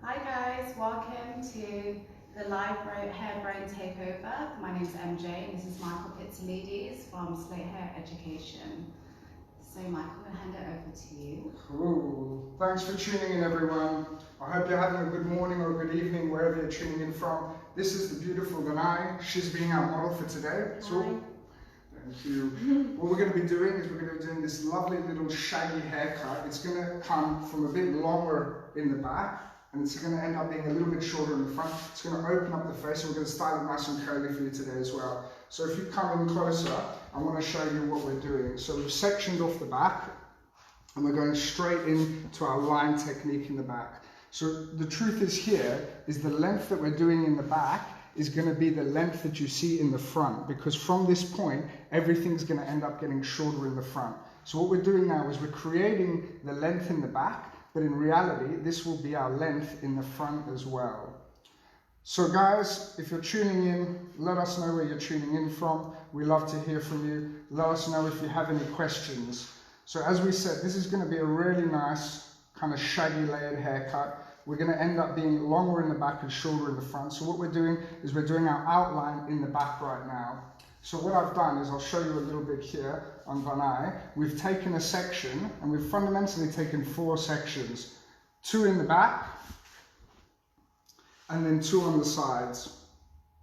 Hi guys, welcome to the live hair brain takeover. My name is MJ and this is Michael Pizzolides from Slate Hair Education. So Michael, I'll hand it over to you. Cool. Thanks for tuning in, everyone. I hope you're having a good morning or a good evening wherever you're tuning in from. This is the beautiful Danai. She's being our model for today. So, thank you. What we're going to be doing is we're going to be doing this lovely little shaggy haircut. It's going to come from a bit longer in the back, and it's going to end up being a little bit shorter in the front. It's going to open up the face, and we're going to style it nice and curly for you today as well. So if you come in closer, I want to show you what we're doing. So we've sectioned off the back, and we're going straight into our line technique in the back. So the truth is here, is the length that we're doing in the back is going to be the length that you see in the front, because from this point, everything's going to end up getting shorter in the front. So what we're doing now is we're creating the length in the back, but in reality, this will be our length in the front as well. So guys, if you're tuning in, let us know where you're tuning in from. We love to hear from you. Let us know if you have any questions. So as we said, this is going to be a really nice kind of shaggy layered haircut. We're going to end up being longer in the back and shorter in the front. So what we're doing is we're doing our outline in the back right now. So what I've done is I'll show you a little bit here on Vanai. We've taken a section and we've fundamentally taken 4 sections. 2 in the back and then 2 on the sides.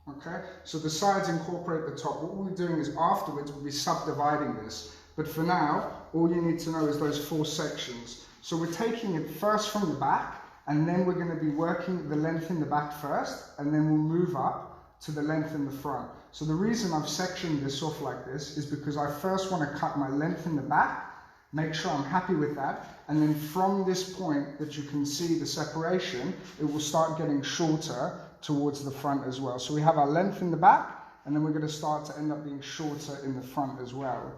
Okay, so the sides incorporate the top. What we're doing is afterwards we'll be subdividing this. But for now, all you need to know is those 4 sections. So we're taking it first from the back, and then we're going to be working the length in the back first, and then we'll move up to the length in the front. So the reason I've sectioned this off like this is because I first want to cut my length in the back, make sure I'm happy with that, and then from this point that you can see the separation, it will start getting shorter towards the front as well. So we have our length in the back, and then we're going to start to end up being shorter in the front as well.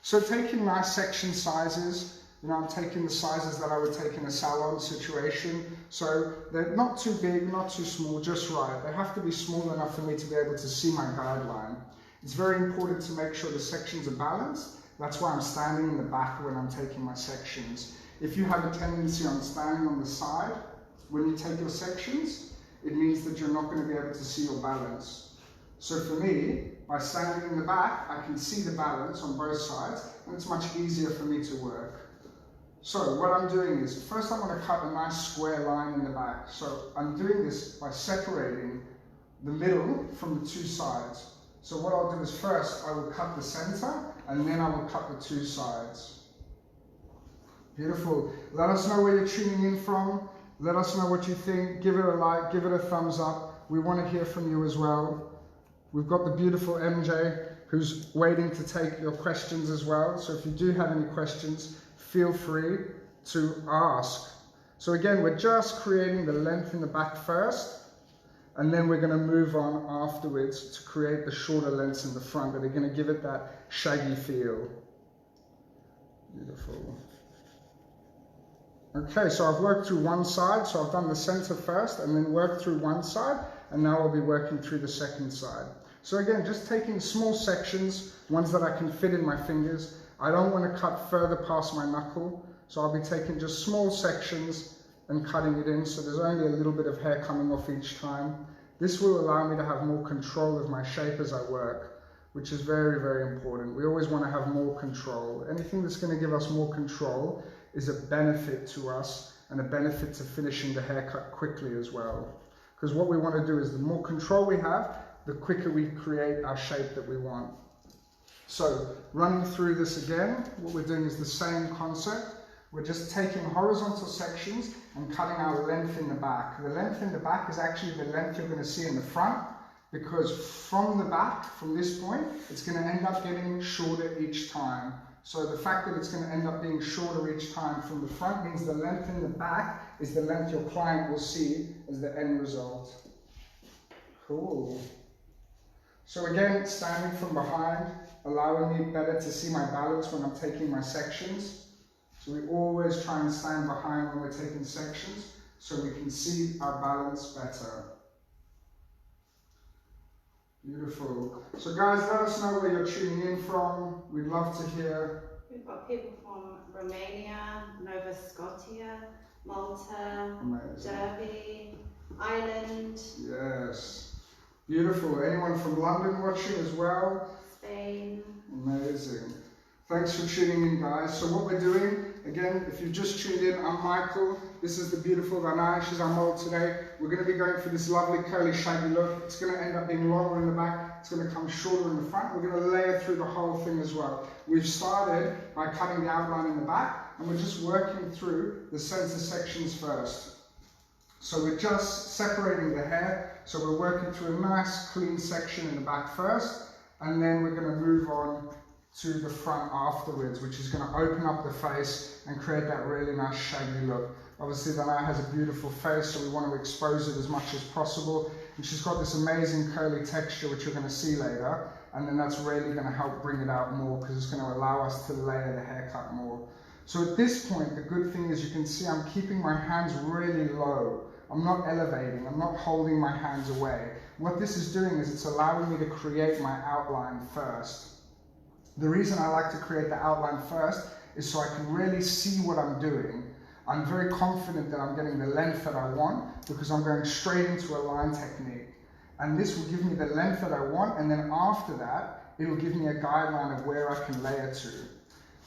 So taking nice section sizes, I'm taking the sizes that I would take in a salon situation. So they're not too big, not too small, just right. They have to be small enough for me to be able to see my guideline. It's very important to make sure the sections are balanced. That's why I'm standing in the back when I'm taking my sections. If you have a tendency on standing on the side when you take your sections, it means that you're not going to be able to see your balance. So for me, by standing in the back, I can see the balance on both sides, and it's much easier for me to work. So what I'm doing is, first I want to cut a nice square line in the back. So I'm doing this by separating the middle from the 2 sides. So what I'll do is first I will cut the center, and then I will cut the 2 sides. Beautiful. Let us know where you're tuning in from. Let us know what you think. Give it a like, give it a thumbs up. We want to hear from you as well. We've got the beautiful MJ who's waiting to take your questions as well. So if you do have any questions, feel free to ask. So again, we're just creating the length in the back first, and then we're going to move on afterwards to create the shorter lengths in the front that are going to give it that shaggy feel. Beautiful. Okay, so I've worked through one side, so I've done the center first and then worked through one side, and now I'll be working through the second side. So again, just taking small sections, ones that I can fit in my fingers. I don't want to cut further past my knuckle, so I'll be taking just small sections and cutting it in, so there's only a little bit of hair coming off each time. This will allow me to have more control of my shape as I work, which is very, very important. We always want to have more control. Anything that's going to give us more control is a benefit to us and a benefit to finishing the haircut quickly as well. Because what we want to do is the more control we have, the quicker we create our shape that we want. So running through this again, what we're doing is the same concept. We're just taking horizontal sections and cutting our length in the back. The length in the back is actually the length you're going to see in the front, because from the back, from this point, it's going to end up getting shorter each time. So the fact that it's going to end up being shorter each time from the front means the length in the back is the length your client will see as the end result. Cool. So again, standing from behind, allowing me better to see my balance when I'm taking my sections. So we always try and stand behind when we're taking sections so we can see our balance better. Beautiful. So guys, let us know where you're tuning in from. We'd love to hear. We've got people from Romania, Nova Scotia, Malta, Amazing. Derby, Ireland. Yes. Beautiful. Anyone from London watching as well? Spain. Amazing. Thanks for tuning in, guys. So what we're doing, again, if you've just tuned in, I'm Michael. This is the beautiful Ranai. She's our model today. We're going to be going for this lovely curly shaggy look. It's going to end up being longer in the back. It's going to come shorter in the front. We're going to layer through the whole thing as well. We've started by cutting the outline in the back, and we're just working through the center sections first. So we're just separating the hair. So we're working through a nice clean section in the back first, and then we're going to move on to the front afterwards, which is going to open up the face and create that really nice shaggy look. Obviously Ranai has a beautiful face, so we want to expose it as much as possible, and she's got this amazing curly texture which you're going to see later, and then that's really going to help bring it out more because it's going to allow us to layer the haircut more. So at this point, the good thing is you can see I'm keeping my hands really low. I'm not elevating, I'm not holding my hands away. What this is doing is it's allowing me to create my outline first. The reason I like to create the outline first is so I can really see what I'm doing. I'm very confident that I'm getting the length that I want because I'm going straight into a line technique. And this will give me the length that I want, and then after that, it'll give me a guideline of where I can layer to.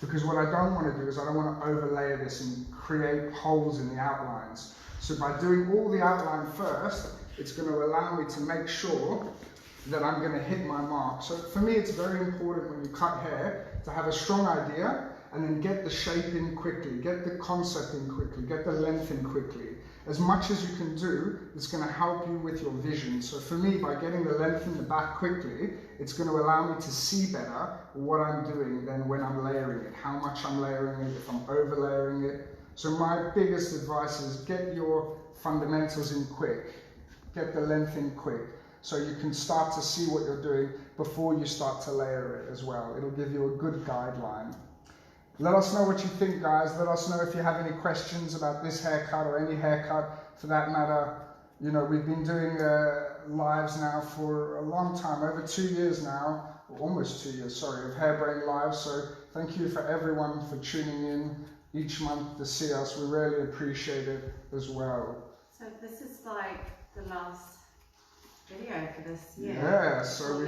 Because what I don't want to do is I don't want to overlay this and create holes in the outlines. So by doing all the outline first, it's going to allow me to make sure that I'm going to hit my mark. So for me, it's very important when you cut hair to have a strong idea and then get the shape in quickly, get the concept in quickly, get the length in quickly. As much as you can do, it's going to help you with your vision. So for me, by getting the length in the back quickly, it's going to allow me to see better what I'm doing than when I'm layering it, how much I'm layering it, if I'm over layering it. So my biggest advice is get your fundamentals in quick, get the length in quick, so you can start to see what you're doing before you start to layer it as well. It'll give you a good guideline. Let us know what you think, guys. Let us know if you have any questions about this haircut or any haircut for that matter. You know, we've been doing lives now for a long time, over 2 years now, or almost 2 years, sorry, of Hairbrain Lives. So thank you for everyone for tuning in each month to see us. We really appreciate it as well. So this is like the last video for this year. Yeah, so we've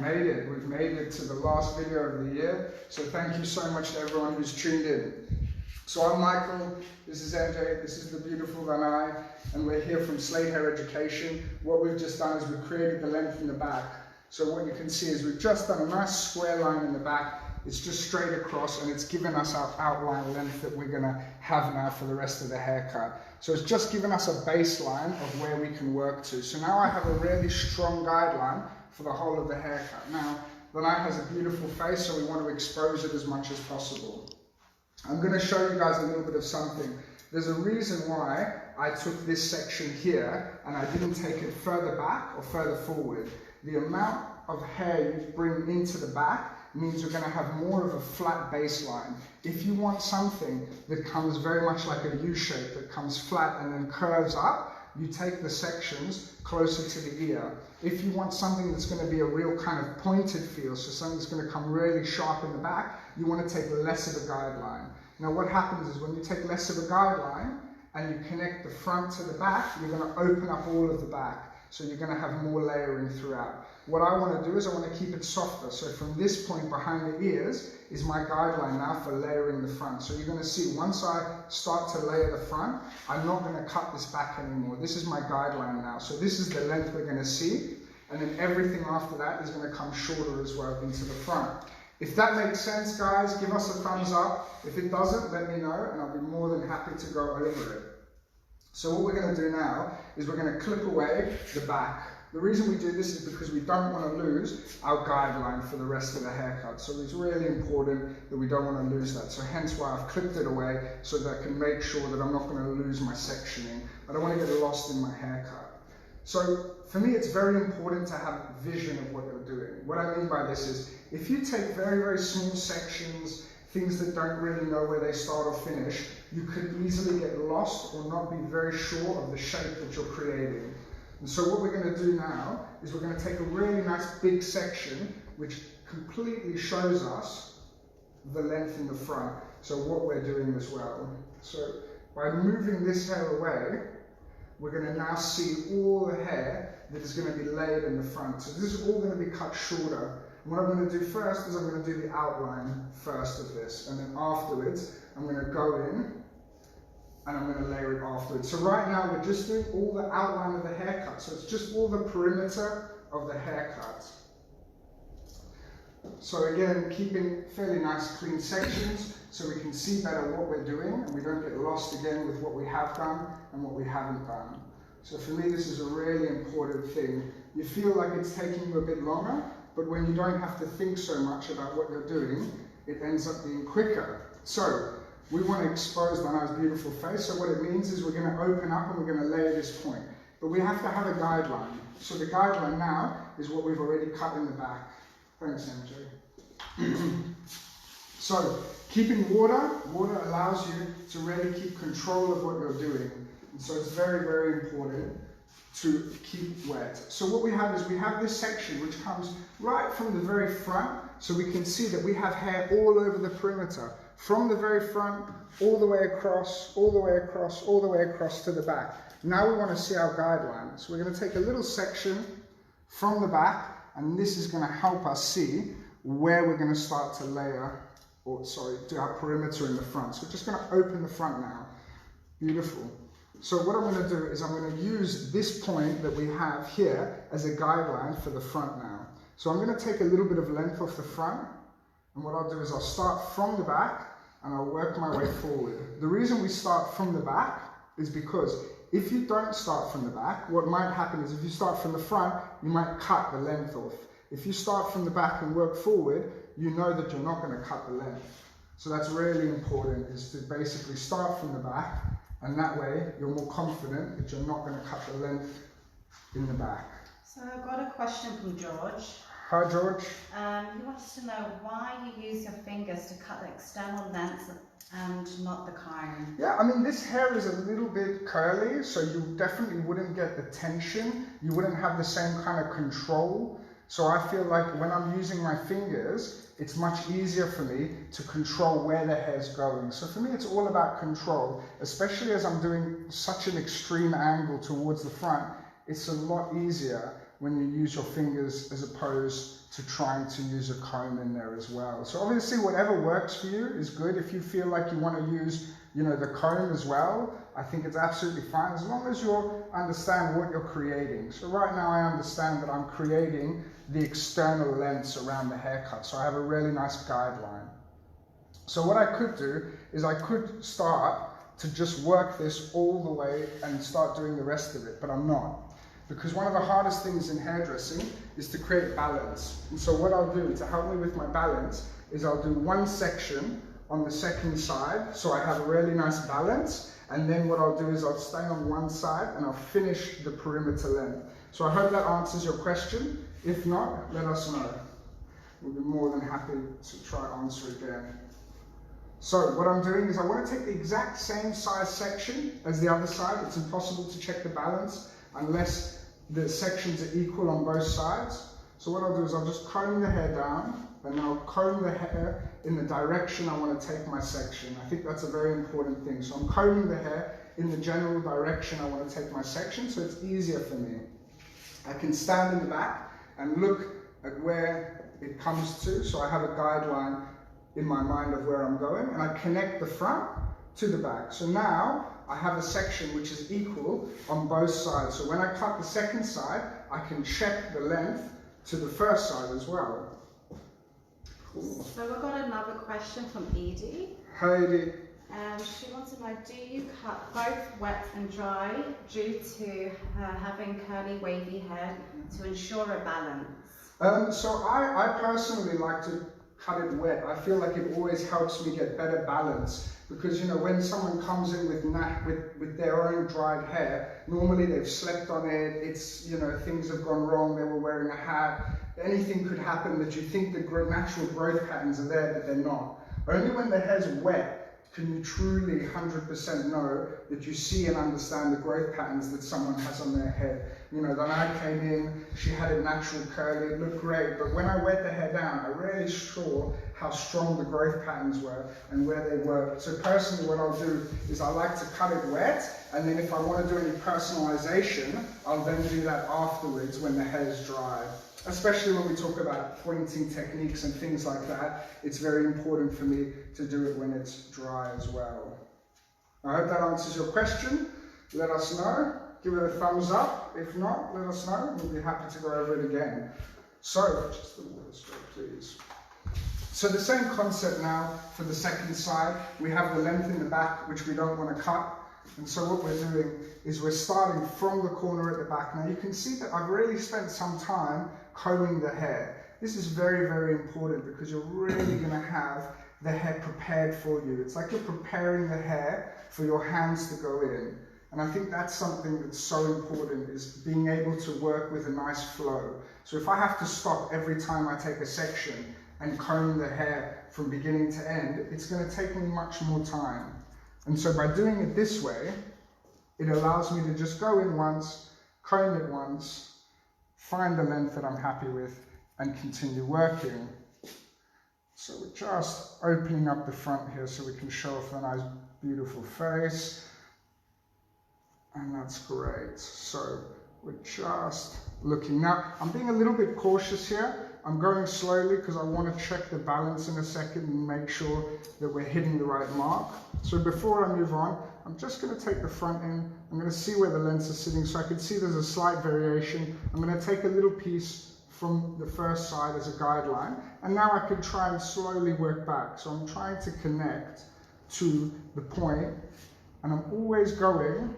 made it to the last video of the year. So thank you so much to everyone who's tuned in. So I'm Michael, this is MJ, this is the beautiful Ranai, and we're here from Slate Hair Education. What we've just done is we've created the length in the back. So what you can see is we've just done a nice square line in the back. It's just straight across, and it's given us our outline length that we're going to have now for the rest of the haircut. So it's just given us a baseline of where we can work to. So now I have a really strong guideline for the whole of the haircut. Now, Ranai has a beautiful face, so we want to expose it as much as possible. I'm going to show you guys a little bit of something. There's a reason why I took this section here and I didn't take it further back or further forward. The amount of hair you bring into the back means you're going to have more of a flat baseline. If you want something that comes very much like a U shape, that comes flat and then curves up, you take the sections closer to the ear. If you want something that's going to be a real kind of pointed feel, so something that's going to come really sharp in the back, you want to take less of a guideline. Now what happens is when you take less of a guideline and you connect the front to the back, you're going to open up all of the back. So you're going to have more layering throughout. What I want to do is I want to keep it softer. So from this point behind the ears is my guideline now for layering the front. So you're going to see once I start to layer the front, I'm not going to cut this back anymore. This is my guideline now. So this is the length we're going to see. And then everything after that is going to come shorter as well into the front. If that makes sense, guys, give us a thumbs up. If it doesn't, let me know and I'll be more than happy to go over it. So what we're going to do now is we're going to clip away the back. The reason we do this is because we don't want to lose our guideline for the rest of the haircut. So it's really important that we don't want to lose that. So hence why I've clipped it away so that I can make sure that I'm not going to lose my sectioning. I don't want to get lost in my haircut. So for me, it's very important to have vision of what you're doing. What I mean by this is if you take very, very small sections, things that don't really know where they start or finish, you could easily get lost or not be very sure of the shape that you're creating. And so what we're going to do now is we're going to take a really nice big section which completely shows us the length in the front, so what we're doing as well. So By moving this hair away, we're going to now see all the hair that is going to be laid in the front. So this is all going to be cut shorter. And what I'm going to do first is I'm going to do the outline first of this, and then afterwards I'm going to go in and I'm going to layer it afterwards. So right now we're just doing all the outline of the haircut. So it's just all the perimeter of the haircut. So again, keeping fairly nice clean sections so we can see better what we're doing and we don't get lost again with what we have done and what we haven't done. So for me, this is a really important thing. You feel like it's taking you a bit longer, but when you don't have to think so much about what you're doing, it ends up being quicker. So we want to expose the nice beautiful face. So what it means is we're going to open up and we're going to layer this point. But we have to have a guideline. So the guideline now is what we've already cut in the back. Thanks, MJ. So keeping water allows you to really keep control of what you're doing. And so it's very, very important to keep wet. So what we have is we have this section which comes right from the very front, so we can see that we have hair all over the perimeter. From the very front, all the way across, all the way across, all the way across to the back. Now we want to see our guideline. So we're going to take a little section from the back, and this is going to help us see where we're going to start to layer, or sorry, do our perimeter in the front. So we're just going to open the front now. Beautiful. So what I'm going to do is I'm going to use this point that we have here as a guideline for the front now. So I'm going to take a little bit of length off the front, and what I'll do is I'll start from the back and I'll work my way forward. The reason we start from the back is because if you don't start from the back, what might happen is if you start from the front, you might cut the length off. If you start from the back and work forward, you know that you're not going to cut the length. So that's really important, is to basically start from the back, and that way you're more confident that you're not going to cut the length in the back. So I've got a question from George. Hi, George. He wants to know why you use your fingers to cut the external length and not the comb. Yeah, I mean, this hair is a little bit curly, so you definitely wouldn't get the tension. You wouldn't have the same kind of control. So I feel like when I'm using my fingers, it's much easier for me to control where the hair's going. So for me, it's all about control, especially as I'm doing such an extreme angle towards the front. It's a lot easier when you use your fingers as opposed to trying to use a comb in there as well. So obviously whatever works for you is good. If you feel like you want to use, the comb as well, I think it's absolutely fine as long as you understand what you're creating. So right now I understand that I'm creating the external lengths around the haircut. So I have a really nice guideline. So what I could do is I could start to just work this all the way and start doing the rest of it, but I'm not. Because one of the hardest things in hairdressing is to create balance. And so what I'll do to help me with my balance is I'll do one section on the second side, so I have a really nice balance. And then what I'll do is I'll stay on one side and I'll finish the perimeter length. So I hope that answers your question. If not, let us know. We'll be more than happy to try answer again. So what I'm doing is I want to take the exact same size section as the other side. It's impossible to check the balance unless the sections are equal on both sides. So what I'll do is I'll just comb the hair down, and I'll comb the hair in the direction I want to take my section. I think that's a very important thing. So I'm combing the hair in the general direction I want to take my section, so it's easier for me. I can stand in the back and look at where it comes to, so I have a guideline in my mind of where I'm going, and I connect the front to the back. So now I have a section which is equal on both sides. So when I cut the second side, I can check the length to the first side as well. Cool. So we've got another question from Edie. Hi, Edie. She wants to know, do you cut both wet and dry due to her having curly wavy hair to ensure a balance? So I personally like to cut it wet. I feel like it always helps me get better balance, because when someone comes in with their own dried hair, normally they've slept on it, it's things have gone wrong, they were wearing a hat, anything could happen that you think the natural growth patterns are there, but they're not. Only when the hair's wet can you truly 100% know that you see and understand the growth patterns that someone has on their head. You know, when I came in, she had it natural curly, it looked great, but when I wet the hair down, I really saw how strong the growth patterns were and where they were. So personally, what I'll do is I like to cut it wet, and then if I want to do any personalization, I'll then do that afterwards when the hair is dry. Especially when we talk about pointing techniques and things like that, it's very important for me to do it when it's dry as well. I hope that answers your question. Let us know. Give it a thumbs up. If not, let us know. We'll be happy to go over it again. So, just the water stroke, please. So the same concept now for the second side. We have the length in the back, which we don't want to cut. And so what we're doing is we're starting from the corner at the back. Now you can see that I've really spent some time combing the hair. This is very, very important because you're really going to have the hair prepared for you. It's like you're preparing the hair for your hands to go in. And I think that's something that's so important, is being able to work with a nice flow. So if I have to stop every time I take a section and comb the hair from beginning to end, it's going to take me much more time. And so by doing it this way, it allows me to just go in once, comb it once, find the length that I'm happy with, and continue working. So we're just opening up the front here so we can show off a nice, beautiful face. And that's great. So we're just looking. Now, I'm being a little bit cautious here. I'm going slowly because I want to check the balance in a second and make sure that we're hitting the right mark. So before I move on, I'm just going to take the front in. I'm going to see where the lens is sitting so I can see there's a slight variation. I'm going to take a little piece from the first side as a guideline, and now I can try and slowly work back. So I'm trying to connect to the point, and I'm always going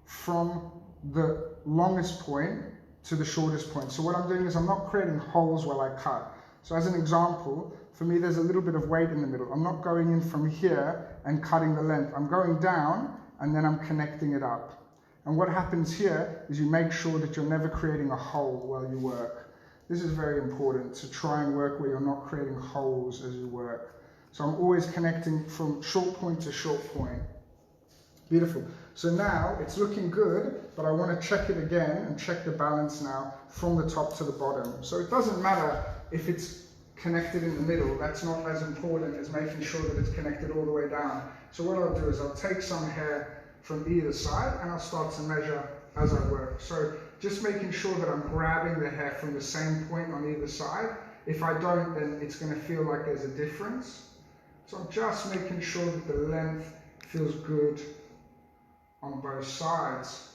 from the longest point to the shortest point. So what I'm doing is I'm not creating holes while I cut. So as an example, for me there's a little bit of weight in the middle. I'm not going in from here and cutting the length. I'm going down and then I'm connecting it up. And what happens here is you make sure that you're never creating a hole while you work. This is very important, to try and work where you're not creating holes as you work. So I'm always connecting from short point to short point. Beautiful. So now it's looking good, but I want to check it again and check the balance now from the top to the bottom. So it doesn't matter if it's connected in the middle. That's not as important as making sure that it's connected all the way down. So what I'll do is I'll take some hair from either side and I'll start to measure as I work. So just making sure that I'm grabbing the hair from the same point on either side. If I don't, then it's going to feel like there's a difference. So I'm just making sure that the length feels good on both sides.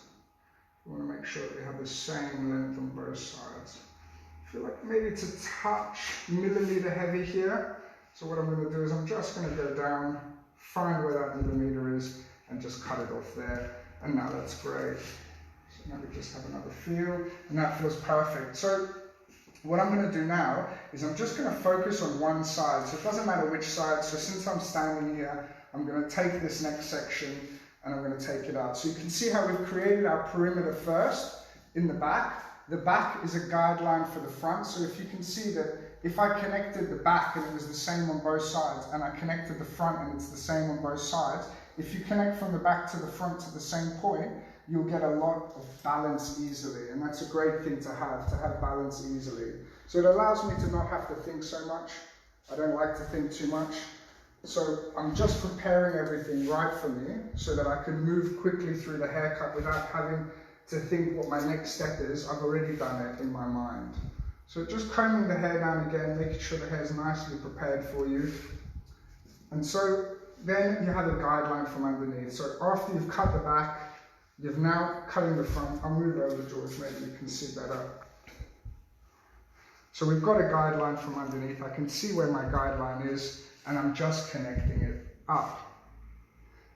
We want to make sure that we have the same length on both sides. I feel like maybe it's a touch millimeter heavy here. So what I'm going to do is I'm just going to go down, find where that millimeter is, and just cut it off there. And now that's great. So now we just have another feel, and that feels perfect. So what I'm going to do now is I'm just going to focus on one side. So it doesn't matter which side. So since I'm standing here, I'm going to take this next section and I'm going to take it out. So you can see how we've created our perimeter first in the back. The back is a guideline for the front. So if you can see that if I connected the back and it was the same on both sides, and I connected the front and it's the same on both sides, if you connect from the back to the front to the same point, you'll get a lot of balance easily. And that's a great thing to have balance easily. So it allows me to not have to think so much. I don't like to think too much. So I'm just preparing everything right for me so that I can move quickly through the haircut without having to think what my next step is. I've already done it in my mind. So just combing the hair down again, making sure the hair is nicely prepared for you. And so then you have a guideline from underneath. So after you've cut the back, you've now cutting the front. I'll move over, George, maybe you can see better. So we've got a guideline from underneath. I can see where my guideline is, and I'm just connecting it up.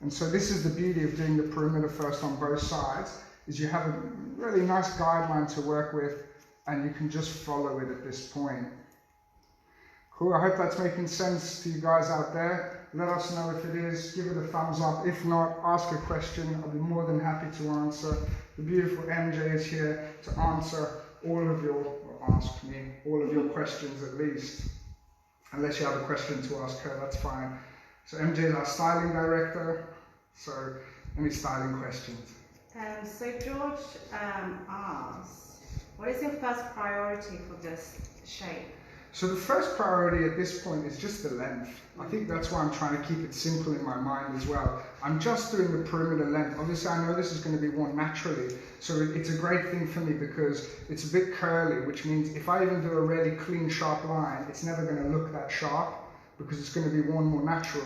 And so this is the beauty of doing the perimeter first on both sides, is you have a really nice guideline to work with, and you can just follow it at this point. Cool, I hope that's making sense to you guys out there. Let us know if it is, give it a thumbs up. If not, ask a question, I'll be more than happy to answer. The beautiful MJ is here to answer all of your, or ask me, all of your questions at least. Unless you have a question to ask her, that's fine. So MJ is our styling director. So any styling questions? So George asks, what is your first priority for this shape? So the first priority at this point is just the length. I think that's why I'm trying to keep it simple in my mind as well. I'm just doing the perimeter length. Obviously I know this is going to be worn naturally, so it's a great thing for me because it's a bit curly, which means if I even do a really clean sharp line, it's never going to look that sharp because it's going to be worn more natural.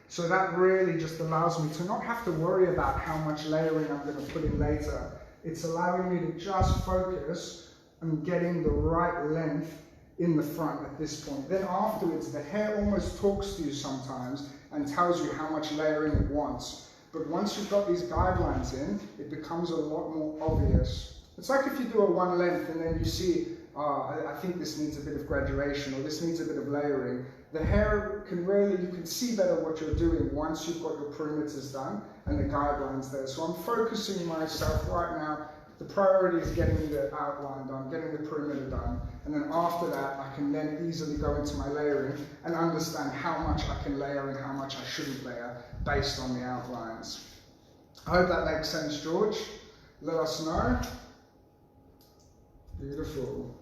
So that really just allows me to not have to worry about how much layering I'm going to put in later. It's allowing me to just focus on getting the right length in the front at this point. Then afterwards, the hair almost talks to you sometimes and tells you how much layering it wants. But once you've got these guidelines in, it becomes a lot more obvious. It's like if you do a one length and then you see, I think this needs a bit of graduation or this needs a bit of layering. The hair can really, you can see better what you're doing once you've got your perimeters done and the guidelines there. So I'm focusing myself right now. The priority is getting the outline done, getting the perimeter done, and then after that I can then easily go into my layering and understand how much I can layer and how much I shouldn't layer based on the outlines. I hope that makes sense, George. Let us know. Beautiful.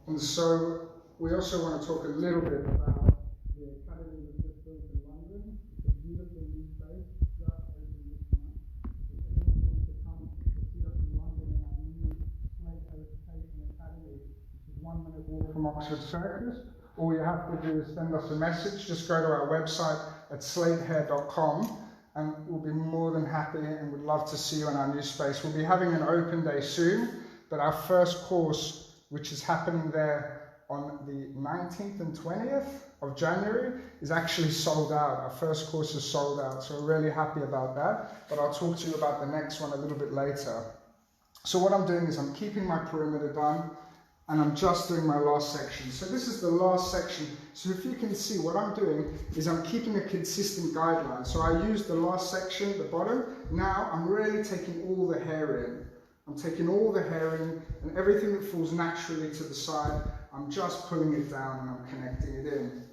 And so we also want to talk a little bit about the academy we've just built in London. It's a beautiful new space, just opened this month. If anyone wants to come to see us in London in our new Slate Education Academy, which is 1 minute walk from Oxford Circus, all you have to do is send us a message. Just go to our website at slatehair.com and we'll be more than happy and would love to see you in our new space. We'll be having an open day soon, but our first course, which is happening there on the 19th and 20th of January, is actually sold out. Our first course is sold out, so we're really happy about that. But I'll talk to you about the next one a little bit later. So what I'm doing is I'm keeping my perimeter done, and I'm just doing my last section. So this is the last section. So if you can see, what I'm doing is I'm keeping a consistent guideline. So I used the last section, the bottom. Now I'm really taking all the hair in. I'm taking all the hair in, and everything that falls naturally to the side, I'm just pulling it down and I'm connecting it in.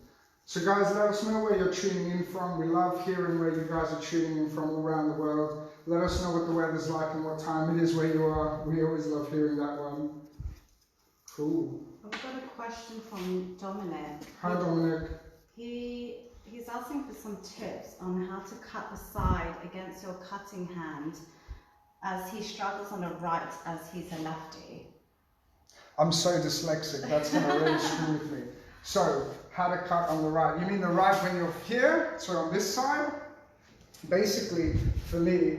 So guys, let us know where you're tuning in from. We love hearing where you guys are tuning in from all around the world. Let us know what the weather's like and what time it is where you are. We always love hearing that one. Cool. I've got a question from Dominic. Hi Dominic. He's asking for some tips on how to cut the side against your cutting hand, as he struggles on the right as he's a lefty. I'm so dyslexic, that's going to really screw with me. So, how to cut on the right. You mean the right when you're here, so on this side? Basically, for me,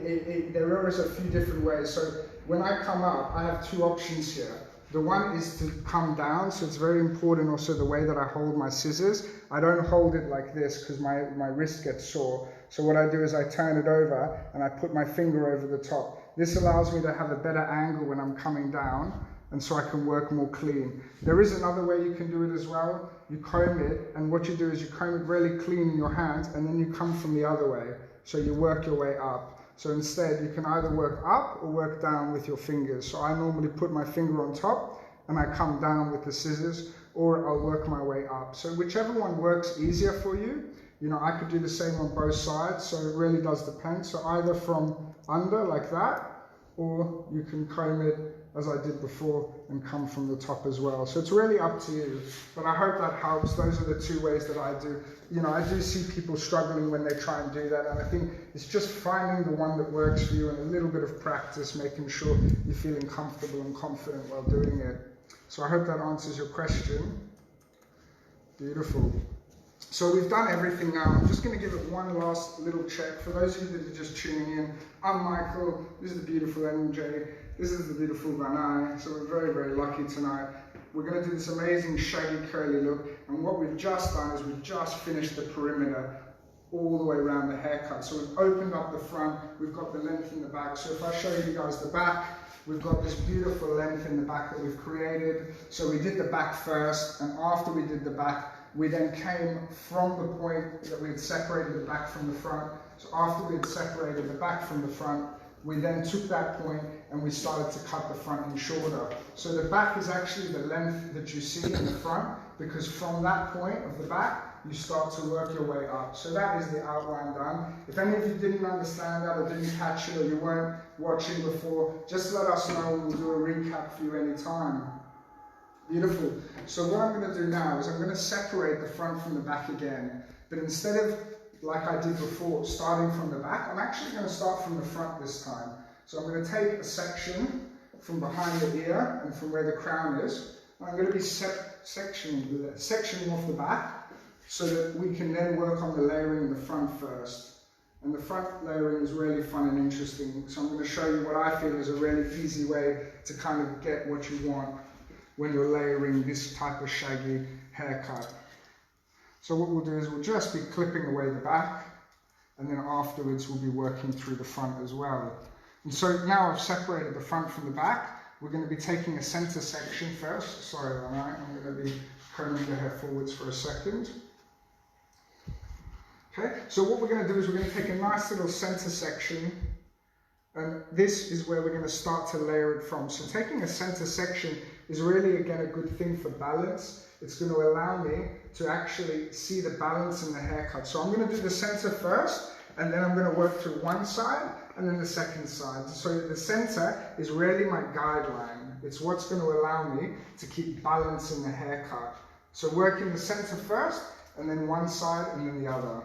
there is a few different ways. So, when I come up, I have two options here. The one is to come down, so it's very important also the way that I hold my scissors. I don't hold it like this because my wrist gets sore. So what I do is I turn it over and I put my finger over the top. This allows me to have a better angle when I'm coming down, and so I can work more clean. There is another way you can do it as well. You comb it, and what you do is you comb it really clean in your hands, and then you come from the other way. So you work your way up. So instead, you can either work up or work down with your fingers. So I normally put my finger on top and I come down with the scissors, or I'll work my way up. So whichever one works easier for you. You know, I could do the same on both sides, so it really does depend. So either from under like that, or you can comb it as I did before and come from the top as well. So it's really up to you, but I hope that helps. Those are the two ways that I do. You know, I do see people struggling when they try and do that, and I think it's just finding the one that works for you and a little bit of practice, making sure you're feeling comfortable and confident while doing it. So I hope that answers your question. Beautiful. So we've done everything now. I'm just going to give it one last little check. For those of you that are just tuning in, I'm Michael. This is the beautiful MJ. This is the beautiful Vanai. So we're very, very lucky tonight. We're going to do this amazing shaggy curly look. And what we've just done is we've just finished the perimeter all the way around the haircut. So we've opened up the front. We've got the length in the back. So if I show you guys the back, we've got this beautiful length in the back that we've created. So we did the back first, and after we did the back, we then came from the point that we had separated the back from the front. So after we had separated the back from the front, we then took that point and we started to cut the front in shorter. So the back is actually the length that you see in the front, because from that point of the back, you start to work your way up. So that is the outline done. If any of you didn't understand that or didn't catch it or you weren't watching before, just let us know and we'll do a recap for you anytime. Beautiful. So what I'm going to do now is I'm going to separate the front from the back again. But instead of, like I did before, starting from the back, I'm actually going to start from the front this time. So I'm going to take a section from behind the ear and from where the crown is. And I'm going to be sectioning off the back so that we can then work on the layering in the front first. And the front layering is really fun and interesting. So I'm going to show you what I feel is a really easy way to kind of get what you want when you're layering this type of shaggy haircut. So what we'll do is we'll just be clipping away the back, and then afterwards we'll be working through the front as well. And so now I've separated the front from the back, we're going to be taking a center section first. Sorry, I'm going to be combing the hair forwards for a second. Okay, so what we're going to do is we're going to take a nice little center section, and this is where we're going to start to layer it from. So taking a center section is really, again, a good thing for balance. It's going to allow me to actually see the balance in the haircut. So I'm going to do the center first, and then I'm going to work through one side and then the second side. So the center is really my guideline. It's what's going to allow me to keep balance in the haircut. So working the center first, and then one side and then the other.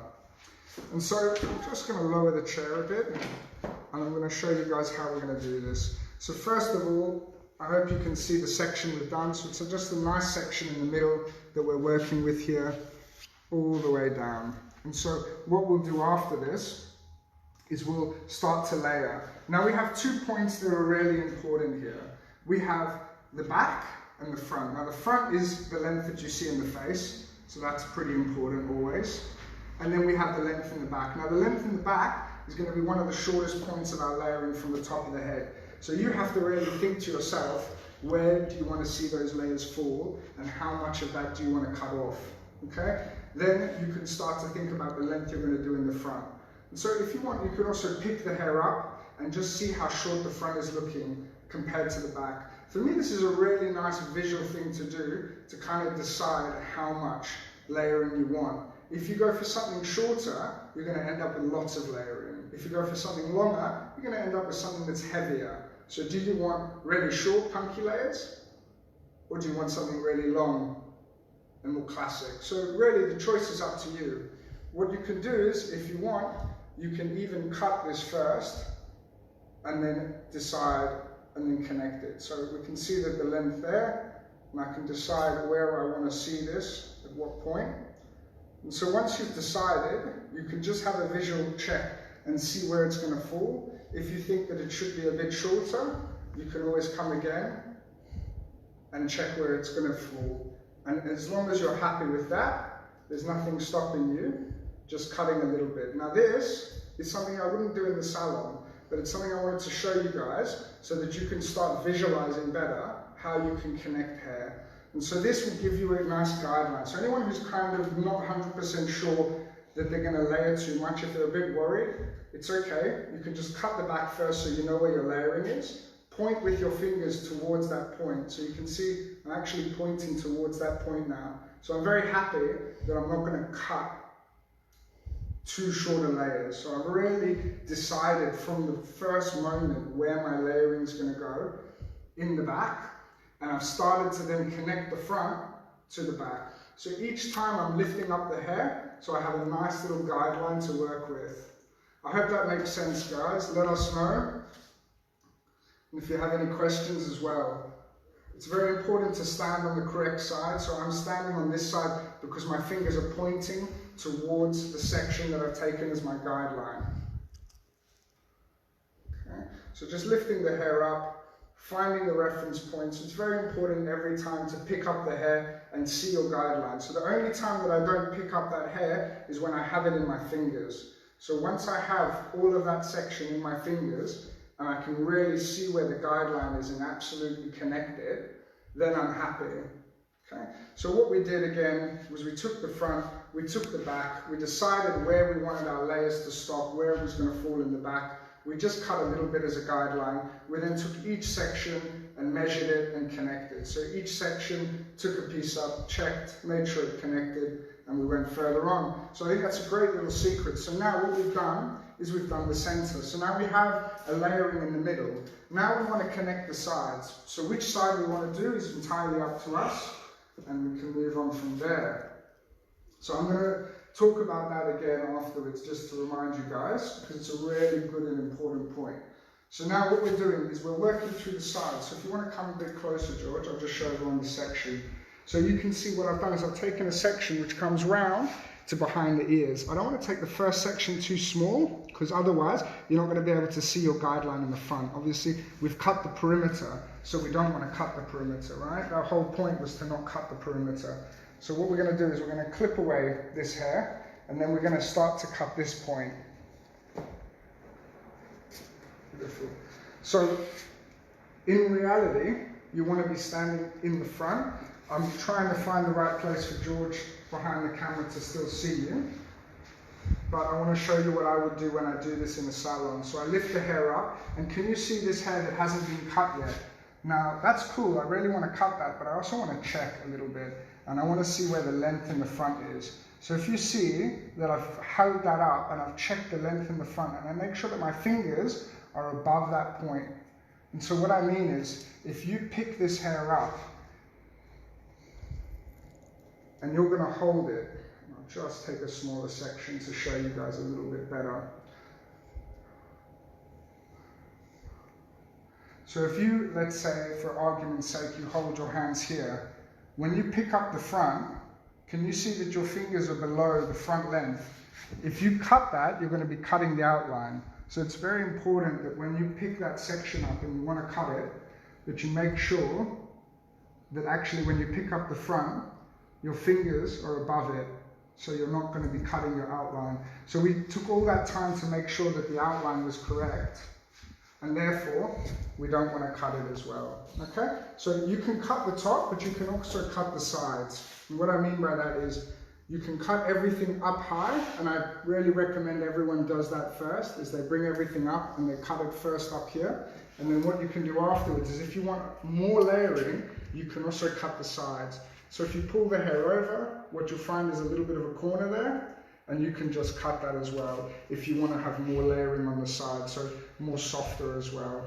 And so I'm just going to lower the chair a bit, and I'm going to show you guys how we're going to do this. So first of all, I hope you can see the section we've done. So it's just a nice section in the middle that we're working with here, all the way down. And so what we'll do after this is we'll start to layer. Now we have 2 points that are really important here. We have the back and the front. Now the front is the length that you see in the face, so that's pretty important always. And then we have the length in the back. Now the length in the back is going to be one of the shortest points of our layering from the top of the head. So you have to really think to yourself, where do you want to see those layers fall and how much of that do you want to cut off, okay? Then you can start to think about the length you're going to do in the front. And so if you want, you can also pick the hair up and just see how short the front is looking compared to the back. For me, this is a really nice visual thing to do to kind of decide how much layering you want. If you go for something shorter, you're going to end up with lots of layering. If you go for something longer, you're going to end up with something that's heavier. So do you want really short, punky layers? Or do you want something really long and more classic? So really, the choice is up to you. What you can do is, if you want, you can even cut this first and then decide and then connect it. So we can see that the length there, and I can decide where I want to see this, at what point. And so once you've decided, you can just have a visual check and see where it's going to fall. If you think that it should be a bit shorter, you can always come again and check where it's going to fall. And as long as you're happy with that, there's nothing stopping you just cutting a little bit. Now this is something I wouldn't do in the salon, but it's something I wanted to show you guys so that you can start visualizing better how you can connect hair. And so this will give you a nice guideline. So anyone who's kind of not 100% sure that they're going to layer too much, if they're a bit worried, it's okay. You can just cut the back first so you know where your layering is. Point with your fingers towards that point. So you can see I'm actually pointing towards that point now. So I'm very happy that I'm not going to cut too shorter layers. So I've really decided from the first moment where my layering is going to go in the back. And I've started to then connect the front to the back. So each time I'm lifting up the hair, so I have a nice little guideline to work with. I hope that makes sense, guys. Let us know. And if you have any questions as well. It's very important to stand on the correct side. So I'm standing on this side because my fingers are pointing towards the section that I've taken as my guideline. Okay. So just lifting the hair up, finding the reference points. It's very important every time to pick up the hair and see your guideline. So the only time that I don't pick up that hair is when I have it in my fingers. So once I have all of that section in my fingers and I can really see where the guideline is and absolutely connect it, then I'm happy. Okay? So what we did again was we took the front, we took the back, we decided where we wanted our layers to stop, where it was going to fall in the back. We just cut a little bit as a guideline. We then took each section and measured it and connected. So each section took a piece up, checked, made sure it connected, and we went further on. So I think that's a great little secret. So now what we've done is we've done the center. So now we have a layering in the middle. Now we want to connect the sides. So which side we want to do is entirely up to us, and we can move on from there. So I'm going to talk about that again afterwards, just to remind you guys, because it's a really good and important point. So now what we're doing is we're working through the sides. So if you want to come a bit closer, George, I'll just show everyone the section. So you can see what I've done is I've taken a section which comes round to behind the ears. I don't want to take the first section too small, because otherwise you're not going to be able to see your guideline in the front. Obviously, we've cut the perimeter, so we don't want to cut the perimeter, right? Our whole point was to not cut the perimeter. So what we're going to do is we're going to clip away this hair, and then we're going to start to cut this point. Beautiful. So in reality, you want to be standing in the front. I'm trying to find the right place for George behind the camera to still see you. But I want to show you what I would do when I do this in a salon. So I lift the hair up, and can you see this hair that hasn't been cut yet? Now, that's cool. I really want to cut that, but I also want to check a little bit. And I want to see where the length in the front is. So if you see that I've held that up and I've checked the length in the front, and I make sure that my fingers are above that point. And so what I mean is, if you pick this hair up, and you're going to hold it, I'll just take a smaller section to show you guys a little bit better. So if you, let's say, for argument's sake, you hold your hands here, when you pick up the front, can you see that your fingers are below the front length? If you cut that, you're going to be cutting the outline. So it's very important that when you pick that section up and you want to cut it, that you make sure that actually when you pick up the front, your fingers are above it, so you're not going to be cutting your outline. So we took all that time to make sure that the outline was correct, and therefore we don't want to cut it as well. Okay? So you can cut the top, but you can also cut the sides. And what I mean by that is you can cut everything up high, and I really recommend everyone does that first, is they bring everything up and they cut it first up here. And then what you can do afterwards is if you want more layering, you can also cut the sides. So if you pull the hair over, what you'll find is a little bit of a corner there, and you can just cut that as well if you want to have more layering on the side, so more softer as well.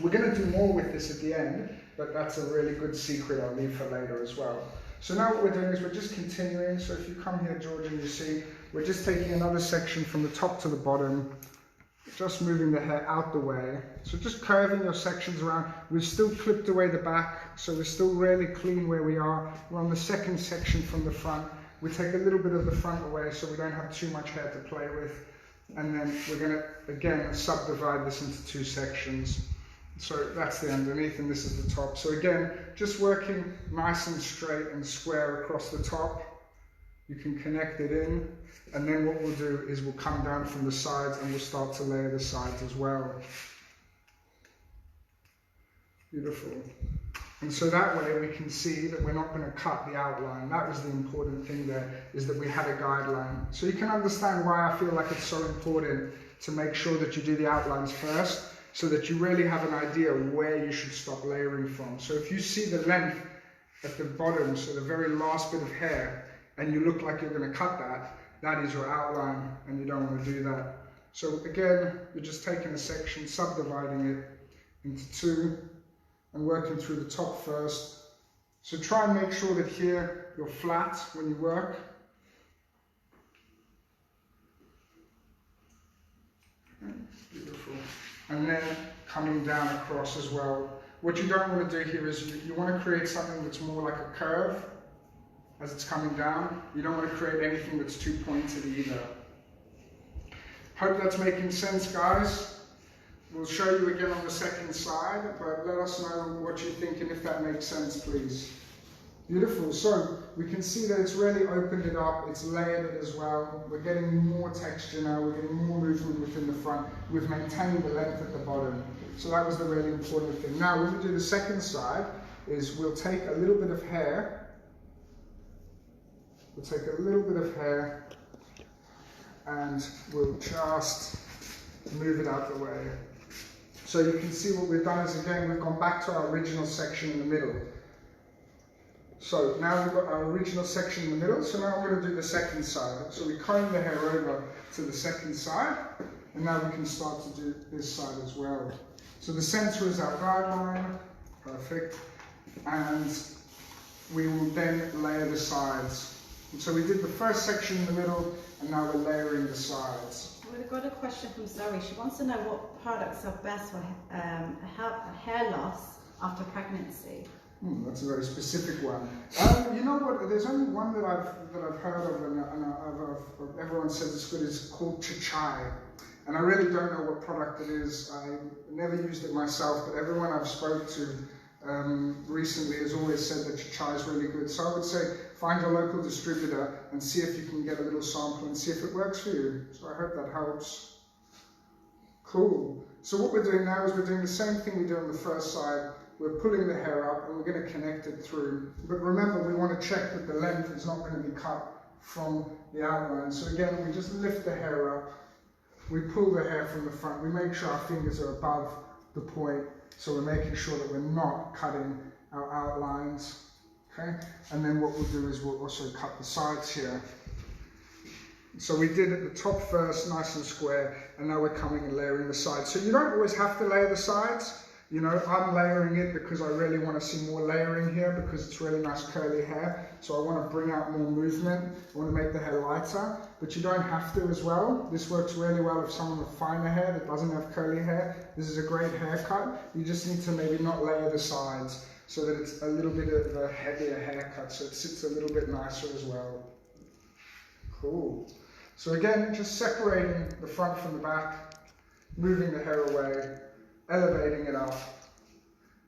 We're going to do more with this at the end, but that's a really good secret I'll leave for later as well. So now what we're doing is we're just continuing. So if you come here, George, and you see, we're just taking another section from the top to the bottom, just moving the hair out the way. So just curving your sections around. We've still clipped away the back, so we're still really clean where we are. We're on the second section from the front. We take a little bit of the front away so we don't have too much hair to play with. And then we're going to, again, subdivide this into two sections. So that's the underneath and this is the top. So again, just working nice and straight and square across the top. You can connect it in, and then what we'll do is we'll come down from the sides and we'll start to layer the sides as well. Beautiful. And so that way we can see that we're not going to cut the outline. That was the important thing there, is that we had a guideline. So you can understand why I feel like it's so important to make sure that you do the outlines first, so that you really have an idea of where you should stop layering from. So if you see the length at the bottom, so the very last bit of hair, and you look like you're going to cut that, that is your outline, and you don't want to do that. So again, you're just taking a section, subdividing it into two, and working through the top first. So try and make sure that here you're flat when you work. Beautiful. And then coming down across as well. What you don't want to do here is you want to create something that's more like a curve as it's coming down. You don't want to create anything that's too pointed either. Hope that's making sense, guys. We'll show you again on the second side, but let us know what you think and if that makes sense, please. Beautiful. So we can see that it's really opened it up, it's layered it as well. We're getting more texture now, we're getting more movement within the front. We've maintained the length at the bottom. So that was the really important thing. Now when we do the second side, is we'll take a little bit of hair. We'll take a little bit of hair and we'll just move it out the way. So you can see what we've done is, again, we've gone back to our original section in the middle. So now we've got our original section in the middle, so now we're going to do the second side. So we comb the hair over to the second side, and now we can start to do this side as well. So the center is our guideline, perfect, and we will then layer the sides. And so we did the first section in the middle, and now we're layering the sides. We've got a question from Zoe. She wants to know what products are best for hair loss after pregnancy. That's a very specific one. You know what? There's only one that I've heard of, and everyone says it's good. It's called Chai, and I really don't know what product it is. I never used it myself, but everyone I've spoke to recently has always said that Chai is really good. So I would say find a local distributor and see if you can get a little sample and see if it works for you. So I hope that helps. Cool. So what we're doing now is we're doing the same thing we did on the first side. We're pulling the hair up and we're going to connect it through. But remember, we want to check that the length is not going to be cut from the outline. So again, we just lift the hair up. We pull the hair from the front. We make sure our fingers are above the point. So we're making sure that we're not cutting our outlines. Okay? And then what we'll do is we'll also cut the sides here. So we did at the top first, nice and square, and now we're coming and layering the sides. So you don't always have to layer the sides. You know, I'm layering it because I really want to see more layering here because it's really nice curly hair. So I want to bring out more movement. I want to make the hair lighter, but you don't have to as well. This works really well if someone with finer hair that doesn't have curly hair. This is a great haircut. You just need to maybe not layer the sides so that it's a little bit of a heavier haircut so it sits a little bit nicer as well. Cool. So again, just separating the front from the back, moving the hair away, elevating it up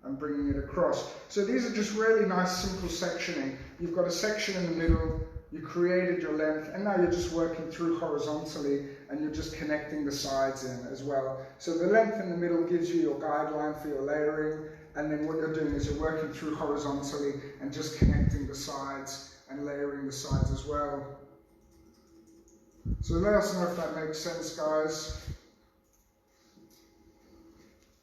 and bringing it across. So these are just really nice simple sectioning. You've got a section in the middle, you created your length, and now you're just working through horizontally and you're just connecting the sides in as well. So the length in the middle gives you your guideline for your layering, and then what you're doing is you're working through horizontally and just connecting the sides and layering the sides as well. So let us know if that makes sense, guys.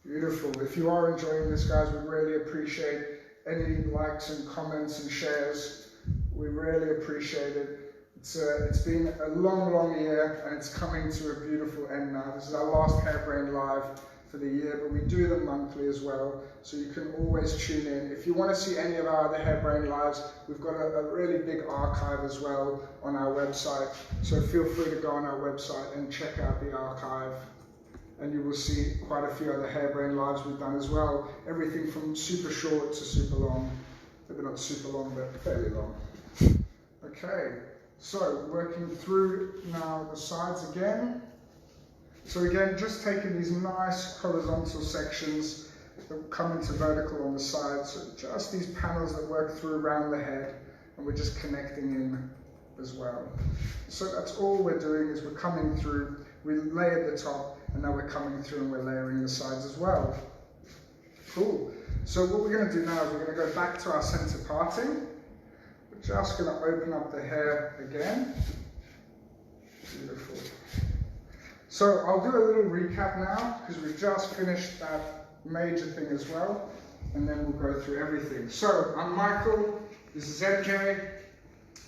Beautiful. If you are enjoying this, guys, we really appreciate any likes and comments and shares. We really appreciate it. It's been a long year and it's coming to a beautiful end now. This is our last Hairbrain Live for the year, but we do them monthly as well, so you can always tune in. If you want to see any of our other Hairbrain Lives, we've got a really big archive as well on our website, so feel free to go on our website and check out the archive. And you will see quite a few other Hairbrain Lives we've done as well. Everything from super short to super long. Maybe not super long, but fairly long. Okay, so working through now the sides again. So again, just taking these nice horizontal sections that come into vertical on the side. So just these panels that work through around the head, and we're just connecting in as well. So that's all we're doing is we're coming through. We layered the top, and now we're coming through and we're layering the sides as well. Cool. So what we're going to do now is we're going to go back to our center parting. We're just going to open up the hair again. Beautiful. So I'll do a little recap now because we've just finished that major thing as well, and then we'll go through everything. So I'm Michael, this is MJ,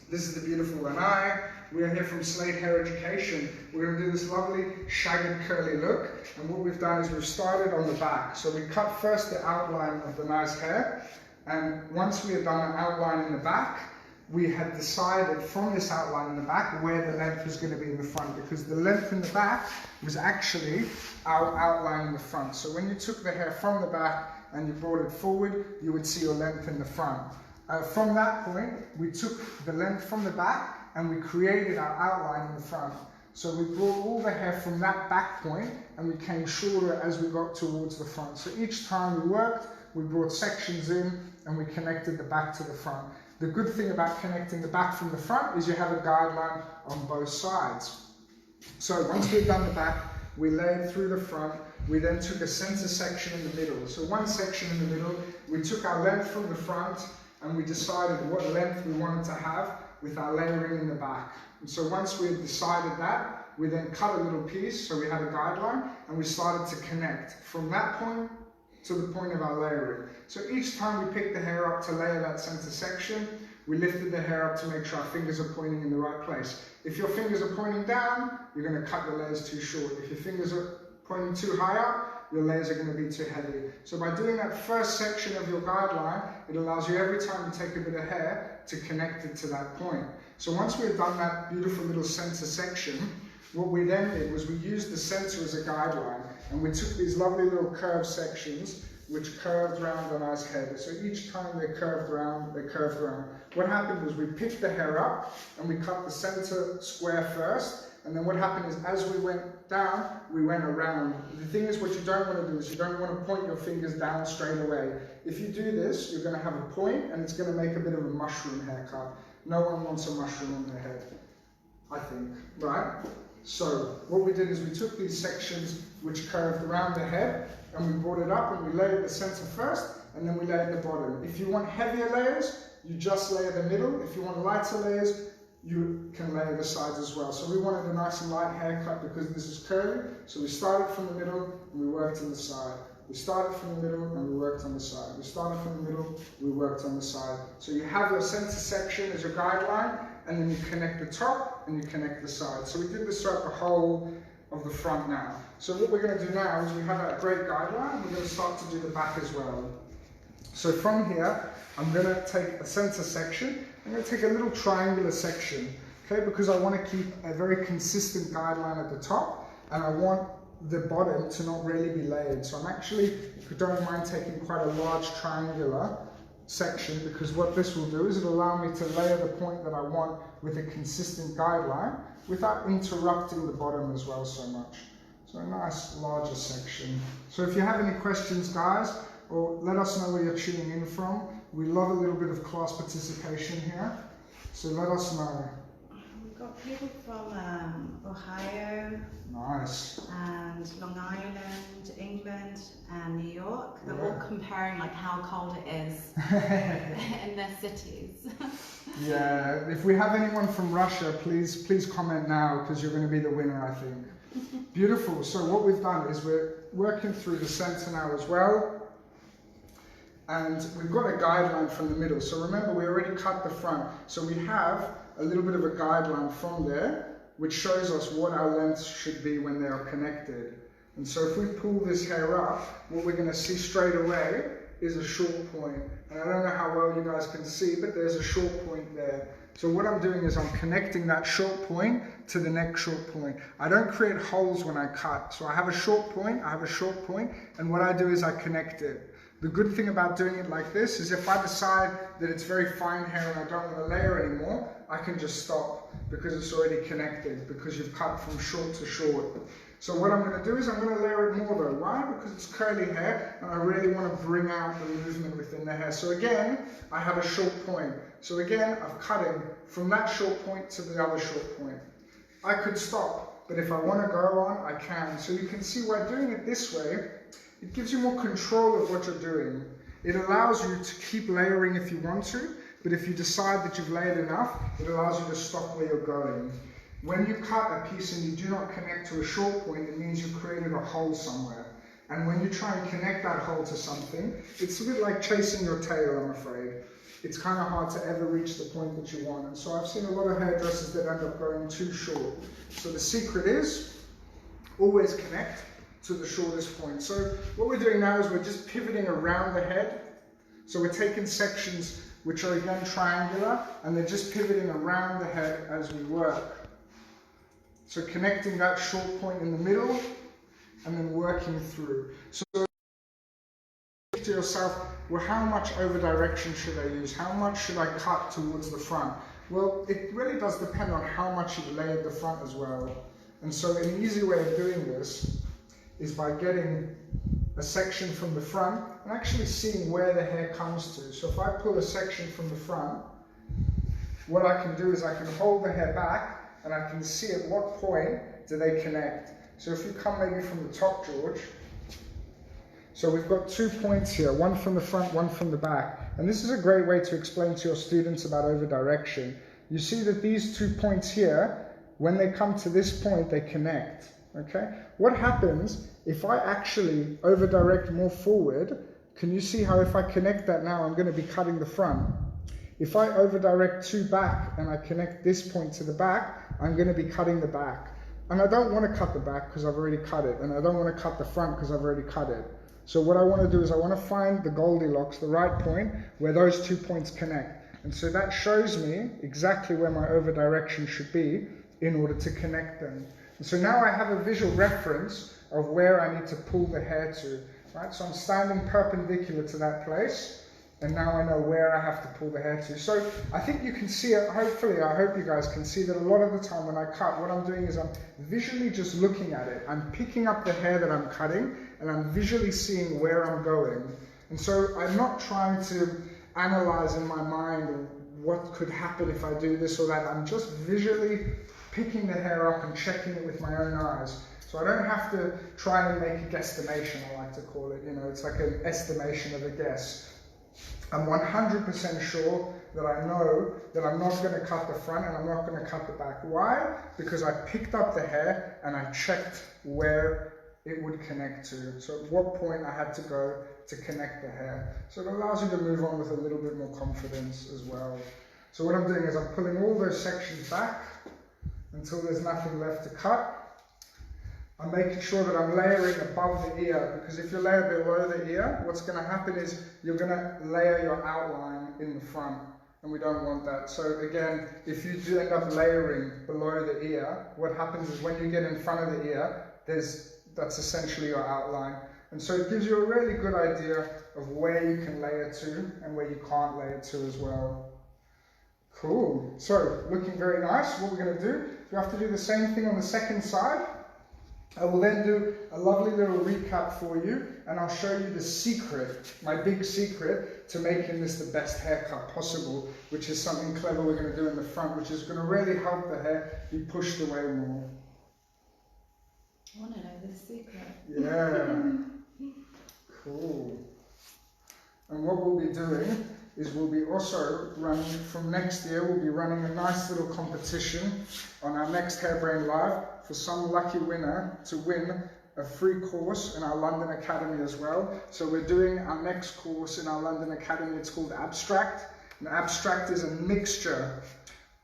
this is the beautiful Lanai. We are here from Slate Hair Education. We're going to do this lovely shagged curly look, and what we've done is we've started on the back. So we cut first the outline of the nice hair, and once we had done the outline in the back, we had decided from this outline in the back where the length was going to be in the front, because the length in the back was actually our outline in the front. So when you took the hair from the back and you brought it forward, you would see your length in the front. From that point, we took the length from the back and we created our outline in the front. So we brought all the hair from that back point and we came shorter as we got towards the front. So each time we worked, we brought sections in and we connected the back to the front. The good thing about connecting the back from the front is you have a guideline on both sides. So once we've done the back, we laid through the front. We then took a center section in the middle. So one section in the middle, we took our length from the front and we decided what length we wanted to have with our layering in the back. And so once we had decided that, we then cut a little piece, so we had a guideline, and we started to connect. From that point, to the point of our layering. So each time we picked the hair up to layer that center section, we lifted the hair up to make sure our fingers are pointing in the right place. If your fingers are pointing down, you're going to cut your layers too short. If your fingers are pointing too high up, your layers are going to be too heavy. So by doing that first section of your guideline, it allows you every time you take a bit of hair to connect it to that point. So once we've done that beautiful little center section, what we then did was we used the center as a guideline, and we took these lovely little curved sections which curved round on our head. So each time they curved round, they curved round. What happened was we picked the hair up and we cut the center square first, and then what happened is as we went down, we went around. The thing is, what you don't want to do is you don't want to point your fingers down straight away. If you do this, you're going to have a point and it's going to make a bit of a mushroom haircut. No one wants a mushroom on their head, I think, right? So what we did is we took these sections which curved around the head and we brought it up and we layered the center first and then we layered the bottom. If you want heavier layers, you just layer the middle. If you want lighter layers, you can layer the sides as well. So we wanted a nice and light haircut because this is curly. So we started from the middle and we worked on the side. We started from the middle and we worked on the side. We started from the middle, we worked on the side. So you have your center section as your guideline, and then you connect the top and you connect the side. So we did this throughout the whole of the front now. So what we're going to do now is we have that great guideline, we're going to start to do the back as well. So from here, I'm going to take a center section, I'm going to take a little triangular section, okay, because I want to keep a very consistent guideline at the top, and I want the bottom to not really be layered. So I'm actually, if you don't mind, taking quite a large triangular section, because what this will do is it'll allow me to layer the point that I want with a consistent guideline without interrupting the bottom as well so much. So a nice larger section. So if you have any questions, guys, or let us know where you're tuning in from. We love a little bit of class participation here, so let us know. We've got people from Ohio, Nice. and Long Island, England, and New York. They're all comparing like how cold it is in their cities. Yeah, if we have anyone from Russia, please comment now, because you're going to be the winner, I think. Beautiful. So what we've done is we're working through the center now as well. And we've got a guideline from the middle. So remember, we already cut the front. So we have a little bit of a guideline from there, which shows us what our lengths should be when they are connected. And so if we pull this hair up, what we're going to see straight away is a short point. And I don't know how well you guys can see, but there's a short point there. So what I'm doing is I'm connecting that short point to the next short point. I don't create holes when I cut. So I have a short point, and what I do is I connect it. The good thing about doing it like this is if I decide that it's very fine hair and I don't want to layer anymore, I can just stop because it's already connected, because you've cut from short to short. So what I'm going to do is I'm going to layer it more though. Why? Because it's curly hair and I really want to bring out the movement within the hair. So again, I have a short point. So again, I'm cutting from that short point to the other short point. I could stop, but if I want to go on, I can. So you can see by doing it this way, it gives you more control of what you're doing. It allows you to keep layering if you want to, but if you decide that you've layered enough, it allows you to stop where you're going. When you cut a piece and you do not connect to a short point, it means you've created a hole somewhere. And when you try and connect that hole to something, it's a bit like chasing your tail, I'm afraid. It's kind of hard to ever reach the point that you want. And so I've seen a lot of hairdressers that end up going too short. So the secret is always connect to the shortest point. So what we're doing now is we're just pivoting around the head. So we're taking sections which are again triangular, and they're just pivoting around the head as we work. So connecting that short point in the middle and then working through. So to yourself, well, how much over direction should I use? How much should I cut towards the front? Well, it really does depend on how much you've layered the front as well. And so an easy way of doing this is by getting a section from the front and actually seeing where the hair comes to. So if I pull a section from the front, what I can do is I can hold the hair back and I can see at what point do they connect. So if you come maybe from the top, George, so we've got 2 points here, one from the front, one from the back. And this is a great way to explain to your students about over direction. You see that these 2 points here, when they come to this point, they connect. Okay, what happens if I actually over direct more forward? Can you see how if I connect that now, I'm going to be cutting the front? If I over direct two back and I connect this point to the back, I'm going to be cutting the back. And I don't want to cut the back because I've already cut it. And I don't want to cut the front because I've already cut it. So what I want to do is I want to find the Goldilocks, the right point, where those 2 points connect. And so that shows me exactly where my over direction should be in order to connect them. And so now I have a visual reference of where I need to pull the hair to. Right? So I'm standing perpendicular to that place. And now I know where I have to pull the hair to. So I think you can see it, hopefully, I hope you guys can see that a lot of the time when I cut, what I'm doing is I'm visually just looking at it. I'm picking up the hair that I'm cutting, and I'm visually seeing where I'm going. And so I'm not trying to analyze in my mind what could happen if I do this or that. I'm just visually picking the hair up and checking it with my own eyes. So I don't have to try and make a guesstimation, I like to call it. You know, it's like an estimation of a guess. I'm 100% sure that I know that I'm not going to cut the front and I'm not going to cut the back. Why? Because I picked up the hair and I checked where it would connect to. So at what point I had to go to connect the hair. So it allows you to move on with a little bit more confidence as well. So what I'm doing is I'm pulling all those sections back until there's nothing left to cut. I'm making sure that I'm layering above the ear, because if you layer below the ear, what's going to happen is you're going to layer your outline in the front, and we don't want that. So again, if you do end up layering below the ear, what happens is when you get in front of the ear, that's essentially your outline. And so it gives you a really good idea of where you can layer to and where you can't layer to as well. Cool. So looking very nice. What we're going to do, you have to do the same thing on the second side. I will then do a lovely little recap for you, and I'll show you the secret, my big secret to making this the best haircut possible, which is something clever we're going to do in the front, which is going to really help the hair be pushed away more. I want to know the secret. Yeah. Cool. And what we'll be doing is we'll be also running, from next year, we'll be running a nice little competition on our next Hairbrain Live for some lucky winner to win a free course in our London Academy as well. So we're doing our next course in our London Academy. It's called Abstract. And Abstract is a mixture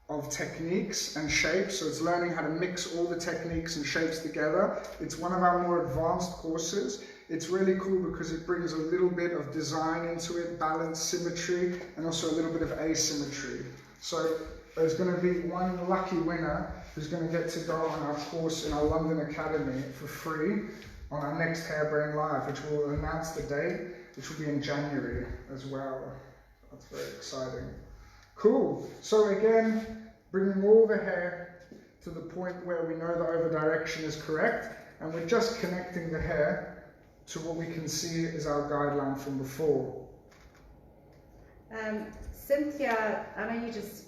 of techniques and shapes. So it's learning how to mix all the techniques and shapes together. It's one of our more advanced courses. It's really cool because it brings a little bit of design into it, balance, symmetry, and also a little bit of asymmetry. So there's going to be one lucky winner who's going to get to go on our course in our London Academy for free on our next Hairbrain Live, which we'll announce the date, which will be in January as well. That's very exciting. Cool. So again, bringing all the hair to the point where we know the over direction is correct, and we're just connecting the hair to what we can see is our guideline from before. Cynthia, I know you just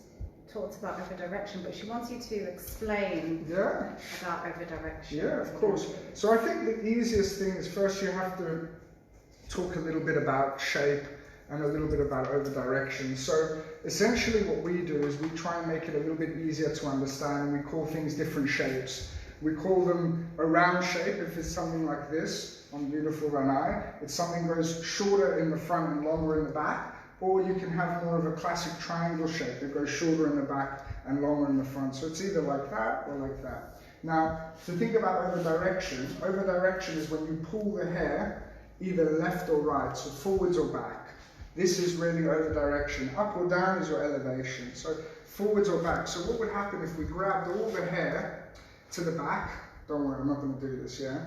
talked about over direction, but she wants you to explain about over direction. Yeah, of course. So I think the easiest thing is first you have to talk a little bit about shape and a little bit about over direction. So essentially what we do is we try and make it a little bit easier to understand, and we call things different shapes. We call them a round shape if it's something like this on Beautiful Lanai. It's something that goes shorter in the front and longer in the back. Or you can have more of a classic triangle shape that goes shorter in the back and longer in the front. So it's either like that or like that. Now, to think about over direction is when you pull the hair either left or right, so forwards or back. This is really over direction. Up or down is your elevation. So forwards or back. So what would happen if we grabbed all the hair to the back? Don't worry, I'm not going to do this, yeah?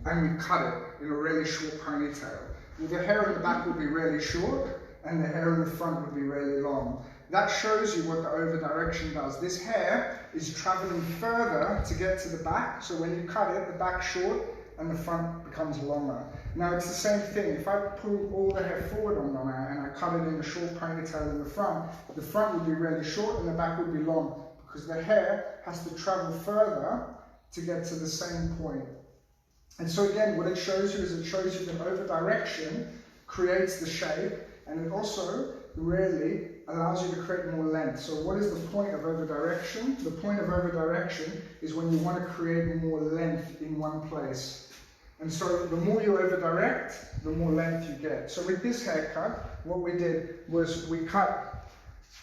And we cut it in a really short ponytail. Well, the hair in the back would be really short, and the hair in the front would be really long. That shows you what the over direction does. This hair is traveling further to get to the back, so when you cut it, the back's short and the front becomes longer. Now it's the same thing. If I pull all the hair forward on Nana and I cut it in a short ponytail in the front would be really short and the back would be long, because the hair has to travel further to get to the same point. And so again, what it shows you is it shows you that over direction creates the shape, and it also really allows you to create more length. So what is the point of over direction? The point of over direction is when you want to create more length in one place. And so the more you over direct, the more length you get. So with this haircut, what we did was we cut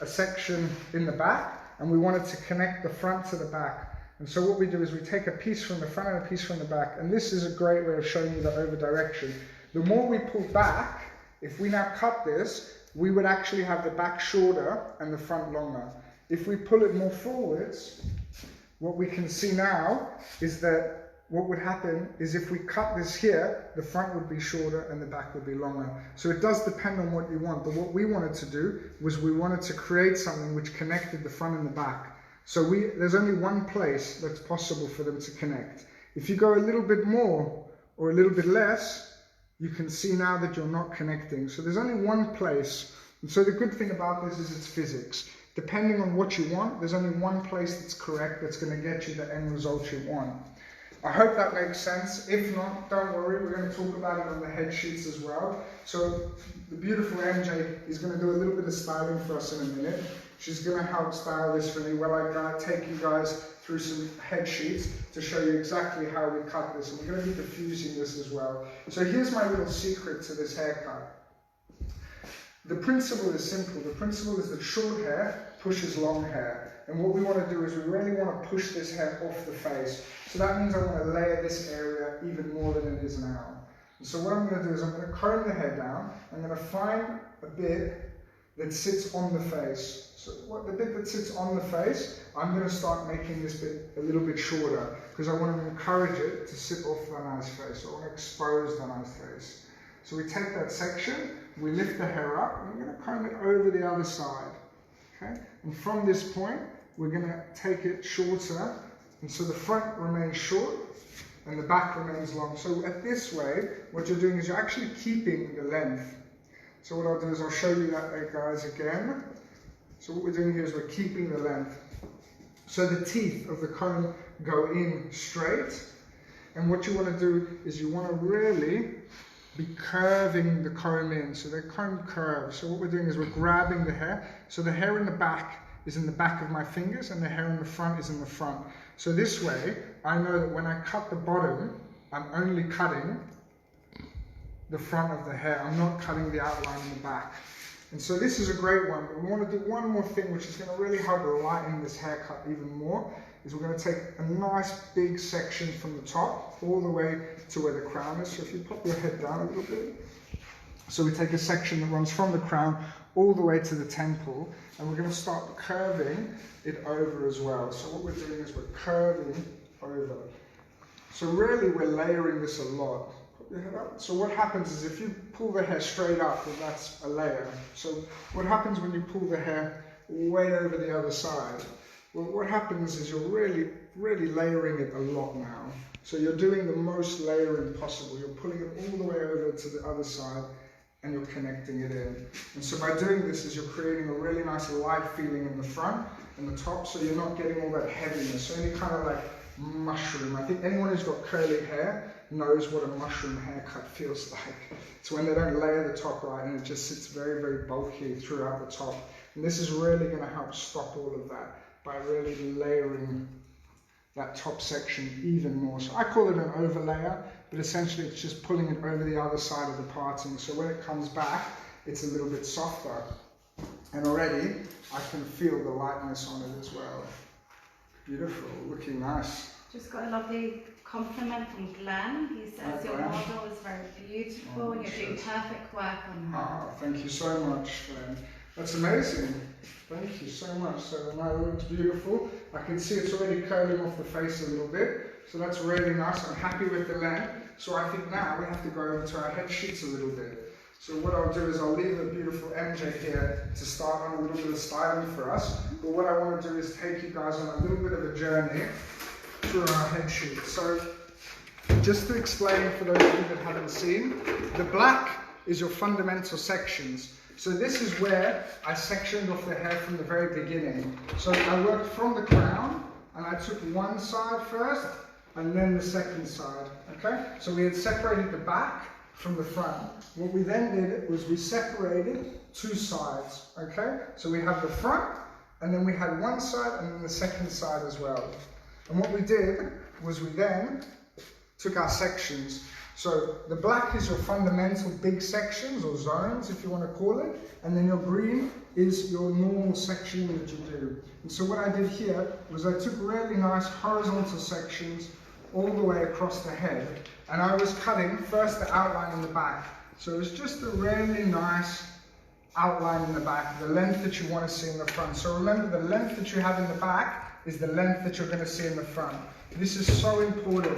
a section in the back and we wanted to connect the front to the back. And so what we do is we take a piece from the front and a piece from the back, and this is a great way of showing you the over direction. The more we pull back, if we now cut this, we would actually have the back shorter and the front longer. If we pull it more forwards, what we can see now is that what would happen is if we cut this here, the front would be shorter and the back would be longer. So it does depend on what you want, but what we wanted to do was we wanted to create something which connected the front and the back. So there's only one place that's possible for them to connect. If you go a little bit more or a little bit less, you can see now that you're not connecting. So there's only one place. And so the good thing about this is it's physics. Depending on what you want, there's only one place that's correct that's going to get you the end result you want. I hope that makes sense. If not, don't worry, we're going to talk about it on the head sheets as well. So the beautiful MJ is going to do a little bit of styling for us in a minute. She's going to help style this for me while I take you guys through some head sheets to show you exactly how we cut this. And we're going to be diffusing this as well. So here's my little secret to this haircut. The principle is simple. The principle is that short hair pushes long hair. And what we want to do is we really want to push this hair off the face. So that means I want to layer this area even more than it is now. And so what I'm going to do is I'm going to comb the hair down. I'm going to find a bit that sits on the face. So the bit that sits on the face, I'm going to start making this bit a little bit shorter because I want to encourage it to sit off Dana's face. So I want to expose Dana's face. So we take that section, we lift the hair up, and we're going to comb it over the other side. Okay? And from this point, we're going to take it shorter, and so the front remains short and the back remains long. So at this way, what you're doing is you're actually keeping the length. So what I'll do is I'll show you that, guys, again. So what we're doing here is we're keeping the length. So the teeth of the comb go in straight, and what you want to do is you want to really be curving the comb in. So the comb curves. So what we're doing is we're grabbing the hair. So the hair in the back is in the back of my fingers and the hair in the front is in the front. So this way, I know that when I cut the bottom, I'm only cutting the front of the hair. I'm not cutting the outline in the back. And so this is a great one, but we want to do one more thing which is going to really help lighten this haircut even more, is we're going to take a nice big section from the top all the way to where the crown is. So if you pop your head down a little bit. So we take a section that runs from the crown all the way to the temple, and we're going to start curving it over as well. So what we're doing is we're curving over. So really we're layering this a lot. Put your head up. So what happens is if you pull the hair straight up, then that's a layer. So what happens when you pull the hair way over the other side? Well, what happens is you're really layering it a lot now. So you're doing the most layering possible. You're pulling it all the way over to the other side and you're connecting it in. And so by doing this is you're creating a really nice light feeling in the front and the top, so you're not getting all that heaviness. So any kind of like mushroom. I think anyone who's got curly hair knows what a mushroom haircut feels like. It's when they don't layer the top right and it just sits very, very bulky throughout the top. And this is really going to help stop all of that by really layering that top section even more. So I call it an overlayer, but essentially it's just pulling it over the other side of the parting. So when it comes back, it's a little bit softer. And already I can feel the lightness on it as well. Beautiful, looking nice. Just got a lovely compliment from Glenn. He says your model is very beautiful and you're doing perfect work on her. Oh, thank you so much, Glenn. That's amazing. Thank you so much. So now it looks beautiful. I can see it's already curling off the face a little bit. So that's really nice. I'm happy with the length. So I think now we have to go over to our head sheets a little bit. So what I'll do is I'll leave the beautiful MJ here to start on a little bit of styling for us. But what I want to do is take you guys on a little bit of a journey through our head sheet. So just to explain for those of you that haven't seen, the black is your fundamental sections. So this is where I sectioned off the hair from the very beginning. So I worked from the crown and I took one side first and then the second side, okay? So we had separated the back from the front. What we then did was we separated two sides, okay? So we have the front, and then we had one side and then the second side as well. And what we did was we then took our sections. So the black is your fundamental big sections or zones, if you want to call it, and then your green is your normal section that you do. And so what I did here was I took really nice horizontal sections all the way across the head, and I was cutting first the outline in the back. So it's just a really nice outline in the back, the length that you want to see in the front. So remember, the length that you have in the back is the length that you're going to see in the front. This is so important.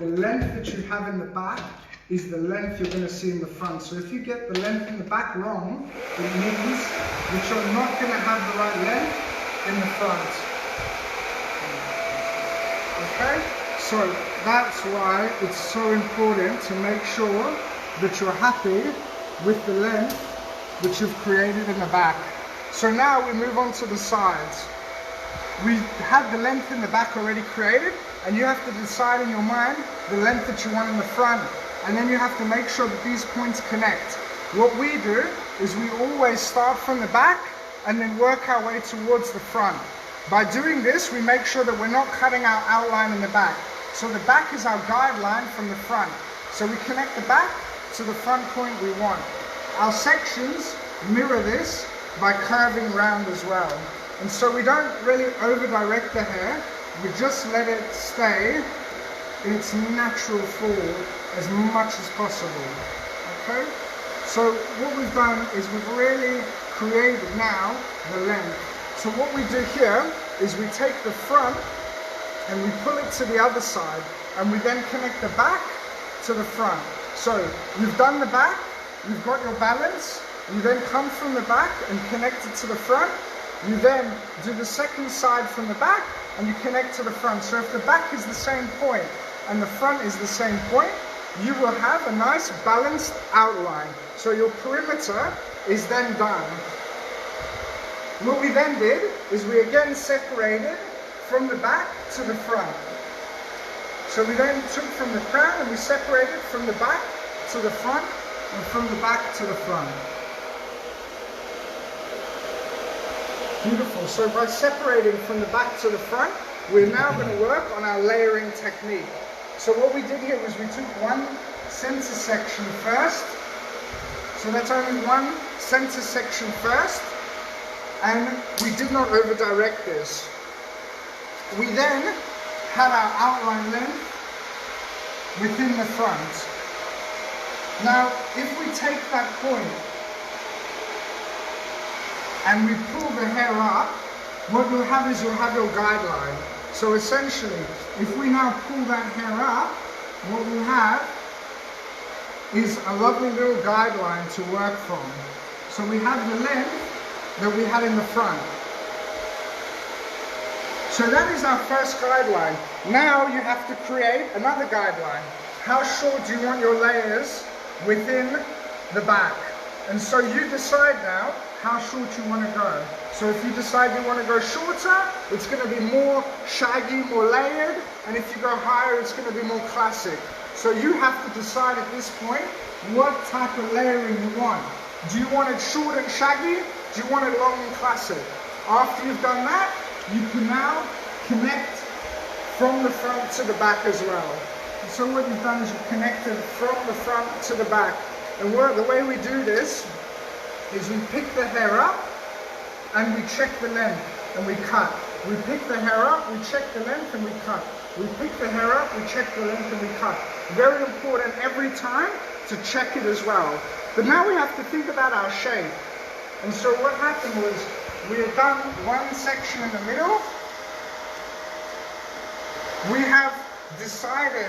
The length that you have in the back is the length you're going to see in the front. So if you get the length in the back wrong, it means that you're not going to have the right length in the front. Okay? So that's why it's so important to make sure that you're happy with the length that you've created in the back. So now we move on to the sides. We have the length in the back already created, and you have to decide in your mind the length that you want in the front. And then you have to make sure that these points connect. What we do is we always start from the back and then work our way towards the front. By doing this, we make sure that we're not cutting our outline in the back. So the back is our guideline from the front. So we connect the back to the front point we want. Our sections mirror this by curving round as well. And so we don't really over-direct the hair, we just let it stay in its natural fall as much as possible. Okay? So what we've done is we've really created now the length. So what we do here is we take the front and we pull it to the other side, and we then connect the back to the front. So you've done the back, you've got your balance, you then come from the back and connect it to the front. You then do the second side from the back and you connect to the front. So if the back is the same point and the front is the same point, you will have a nice balanced outline. So your perimeter is then done. What we then did is we again separated from the back to the front. So we then took from the crown and we separated from the back to the front and from the back to the front. Beautiful. So by separating from the back to the front, we're now going to work on our layering technique. So what we did here was we took one center section first. So that's only one center section first. And we did not over-direct this. We then had our outline length within the front. Now, if we take that point and we pull the hair up, what you'll have is you'll have your guideline. So essentially, if we now pull that hair up, what we'll have is a lovely little guideline to work from. So we have the length that we had in the front. So that is our first guideline. Now you have to create another guideline. How short do you want your layers within the back? And so you decide now how short you want to go. So if you decide you want to go shorter, it's going to be more shaggy, more layered, and if you go higher, it's going to be more classic. So you have to decide at this point what type of layering you want. Do you want it short and shaggy? Do you want it long and classic? After you've done that, you can now connect from the front to the back as well. And so what you've done is you've connected from the front to the back. And the way we do this is we pick the hair up and we check the length and we cut. We pick the hair up, we check the length and we cut. We pick the hair up, we check the length and we cut. Very important every time to check it as well. But now we have to think about our shape. And so what happened was we had done one section in the middle. We have decided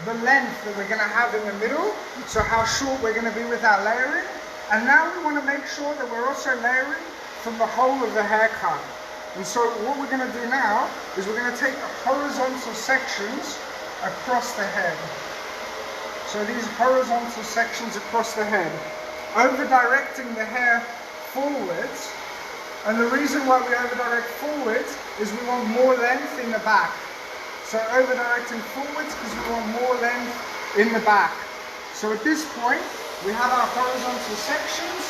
the length that we're going to have in the middle, so how short we're going to be with our layering. And now we want to make sure that we're also layering from the whole of the haircut. And so what we're going to do now is we're going to take the horizontal sections across the head. So these horizontal sections across the head, over-directing the hair forwards. And the reason why we over-direct forwards is we want more length in the back. So over-directing forwards because we want more length in the back. So at this point, we have our horizontal sections,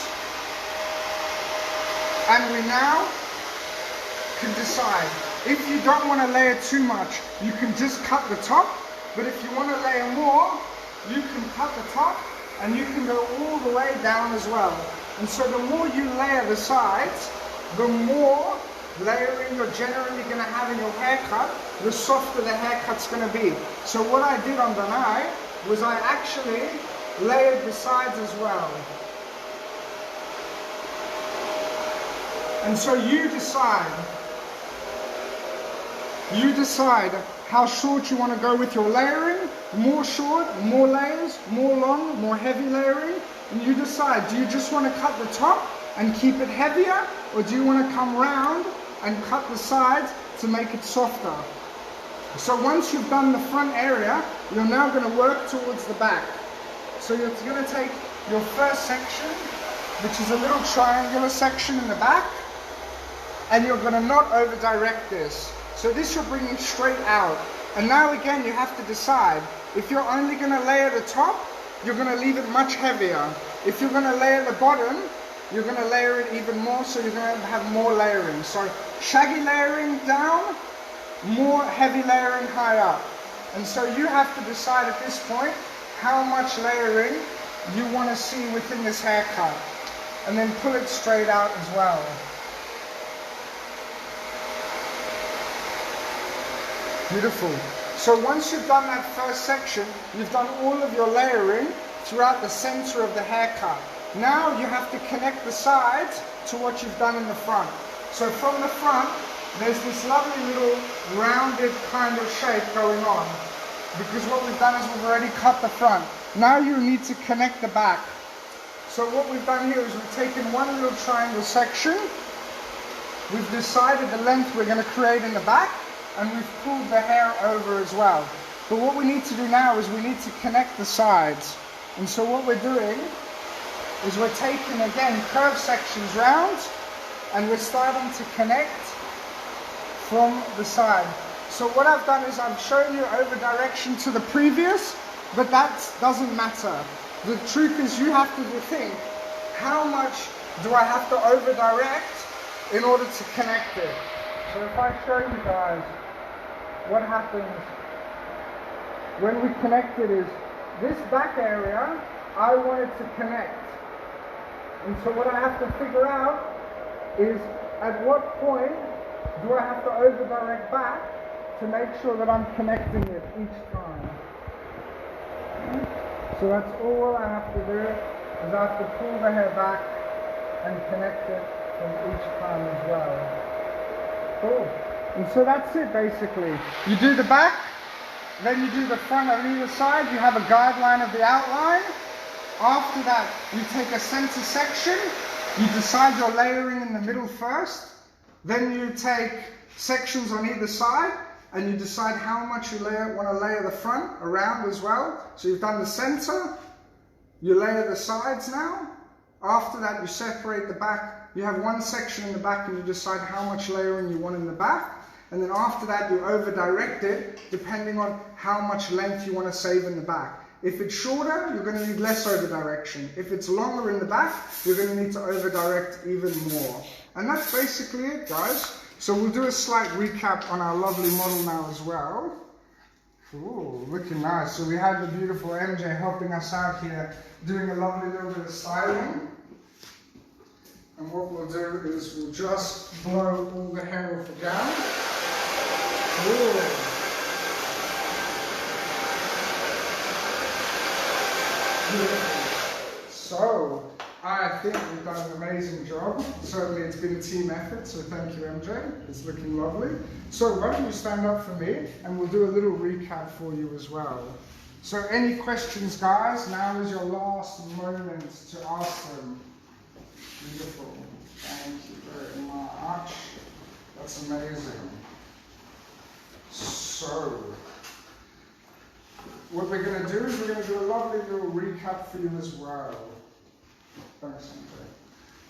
and we now can decide. If you don't want to layer too much, you can just cut the top, but if you want to layer more, you can cut the top, and you can go all the way down as well. And so the more you layer the sides, the more layering you're generally going to have in your haircut, the softer the haircut's going to be. So what I did on Danai was I actually layered the sides as well. And so you decide how short you want to go with your layering. More short, more layers, more long, more heavy layering. And you decide, do you just want to cut the top and keep it heavier, or do you want to come round and cut the sides to make it softer? So once you've done the front area, you're now going to work towards the back. So you're going to take your first section, which is a little triangular section in the back, and you're going to not over direct this. So this you're bringing straight out. And now again you have to decide, if you're only going to layer the top, you're going to leave it much heavier. If you're going to layer the bottom, you're going to layer it even more, so you're going to have more layering. So shaggy layering down, more heavy layering high up. And so you have to decide at this point how much layering you want to see within this haircut. And then pull it straight out as well. Beautiful. So once you've done that first section, you've done all of your layering throughout the center of the haircut. Now you have to connect the sides to what you've done in the front. So from the front, there's this lovely little rounded kind of shape going on, because what we've done is we've already cut the front. Now you need to connect the back. So what we've done here is we've taken one little triangle section, we've decided the length we're going to create in the back, and we've pulled the hair over as well. But what we need to do now is we need to connect the sides. And so what we're doing is we're taking, again, curved sections round, and we're starting to connect from the side. So what I've done is I've shown you over direction to the previous, but that doesn't matter. The truth is you have to think, how much do I have to over direct in order to connect it? So if I show you guys what happens when we connect it is, this back area, I want it to connect. And so what I have to figure out is, at what point do I have to over direct back to make sure that I'm connecting it each time. So that's all I have to do, is I have to pull the hair back and connect it from each time as well. Cool. And so that's it basically. You do the back, then you do the front on either side, you have a guideline of the outline. After that, you take a center section, you decide your layering in the middle first, then you take sections on either side, and you decide how much you want to layer the front around as well. So you've done the center, you layer the sides now. After that, you separate the back. You have one section in the back and you decide how much layering you want in the back. And then after that, you over direct it depending on how much length you want to save in the back. If it's shorter, you're going to need less over direction. If it's longer in the back, you're going to need to over direct even more. And that's basically it, guys. So we'll do a slight recap on our lovely model now as well. Ooh, looking nice. So we had the beautiful MJ helping us out here, doing a lovely little bit of styling. And what we'll do is we'll just blow all the hair off the gown. Ooh. So, I think we've done an amazing job. Certainly it's been a team effort, so thank you, MJ. It's looking lovely. So why don't you stand up for me and we'll do a little recap for you as well. So any questions, guys? Now is your last moment to ask them. Beautiful. Thank you very much. That's amazing. So, what we're going to do is we're going to do a lovely little recap for you as well. Thanks,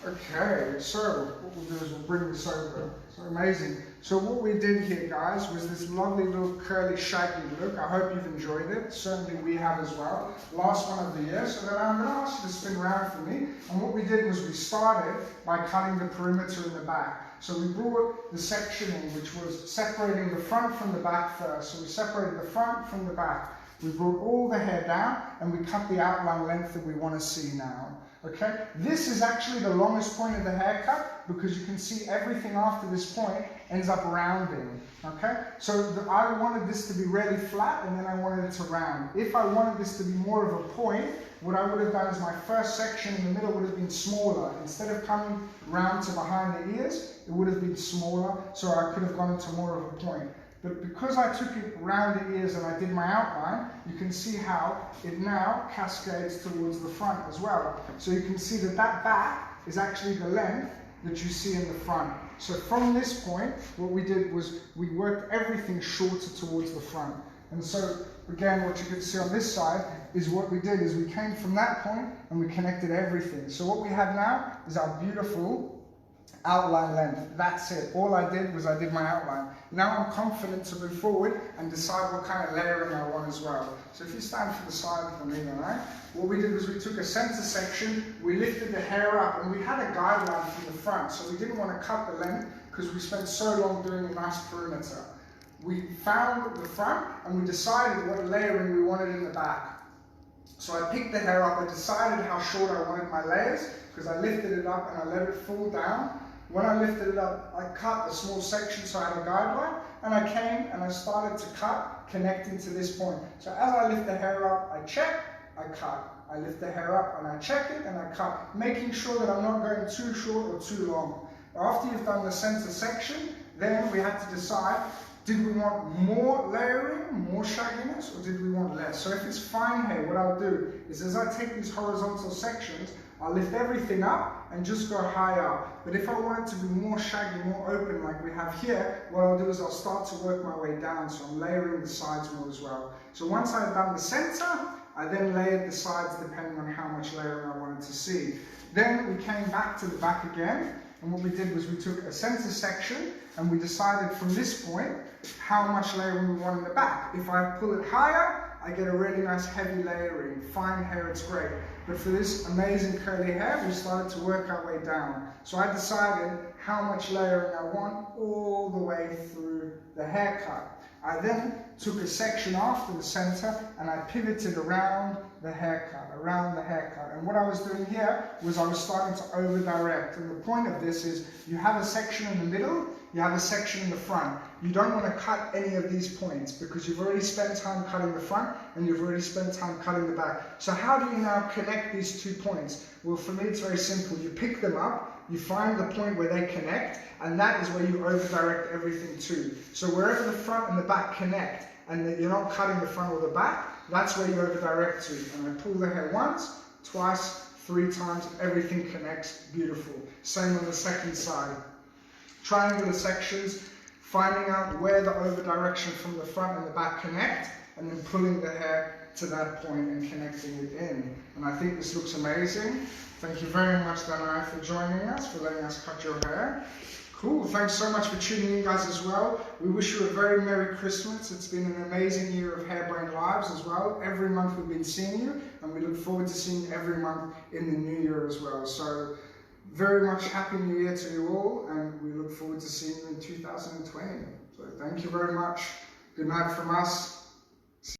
MJ. Okay, so what we'll do is we'll bring this over. So amazing. So what we did here, guys, was this lovely little curly shaggy look. I hope you've enjoyed it. Certainly we have as well. Last one of the year. So then I'm going to ask you to spin around for me. And what we did was we started by cutting the perimeter in the back. So we brought the sectioning, which was separating the front from the back first. So we separated the front from the back. We brought all the hair down and we cut the outline length that we want to see now. Okay, this is actually the longest point of the haircut because you can see everything after this point ends up rounding. Okay, so I wanted this to be really flat and then I wanted it to round. If I wanted this to be more of a point, what I would have done is my first section in the middle would have been smaller. Instead of coming round to behind the ears, it would have been smaller, so I could have gone into more of a point. But because I took it round the ears and I did my outline, you can see how it now cascades towards the front as well. So you can see that that back is actually the length that you see in the front. So from this point, what we did was we worked everything shorter towards the front. And so again, what you can see on this side is what we did is we came from that point and we connected everything. So what we have now is our beautiful outline length. That's it. All I did was I did my outline. Now I'm confident to move forward and decide what kind of layering I want as well. So if you stand for the side for me, alright? What we did was we took a center section, we lifted the hair up, and we had a guideline from the front, so we didn't want to cut the length because we spent so long doing a nice perimeter. We found the front and we decided what layering we wanted in the back. So I picked the hair up, I decided how short I wanted my layers because I lifted it up and I let it fall down. When I lifted it up, I cut a small section so I had a guideline, and I came and I started to cut, connecting to this point. So as I lift the hair up, I check, I cut. I lift the hair up and I check it and I cut, making sure that I'm not going too short or too long. After you've done the center section, then we have to decide, did we want more layering, more shagginess, or did we want less? So if it's fine hair, what I'll do is as I take these horizontal sections, I'll lift everything up and just go high up. But if I want it to be more shaggy, more open like we have here, what I'll do is I'll start to work my way down. So I'm layering the sides more as well. So once I've done the center, I then layered the sides depending on how much layering I wanted to see. Then we came back to the back again. And what we did was we took a center section and we decided from this point how much layering we want in the back. If I pull it higher, I get a really nice heavy layering. Fine hair, it's great. But for this amazing curly hair, we started to work our way down. So I decided how much layering I want all the way through the haircut. I then took a section after the center and I pivoted around the haircut. And what I was doing here was I was starting to over direct. And the point of this is you have a section in the middle, you have a section in the front. You don't want to cut any of these points because you've already spent time cutting the front and you've already spent time cutting the back. So how do you now connect these 2 points? Well, for me, it's very simple. You pick them up, you find the point where they connect, and that is where you over direct everything to. So wherever the front and the back connect, and that you're not cutting the front or the back, that's where you over direct to. And I pull the hair once, twice, 3 times, everything connects, beautiful. Same on the second side. Triangular sections, finding out where the over direction from the front and the back connect, and then pulling the hair to that point and connecting it in. And I think this looks amazing. Thank you very much, Danai, for joining us, for letting us cut your hair. Cool, thanks so much for tuning in, guys, as well. We wish you a very Merry Christmas. It's been an amazing year of Hairbrain Lives as well. Every month we've been seeing you, and we look forward to seeing you every month in the new year as well. So, very much Happy New Year to you all, and we look forward to seeing you in 2020. So, thank you very much. Good night from us.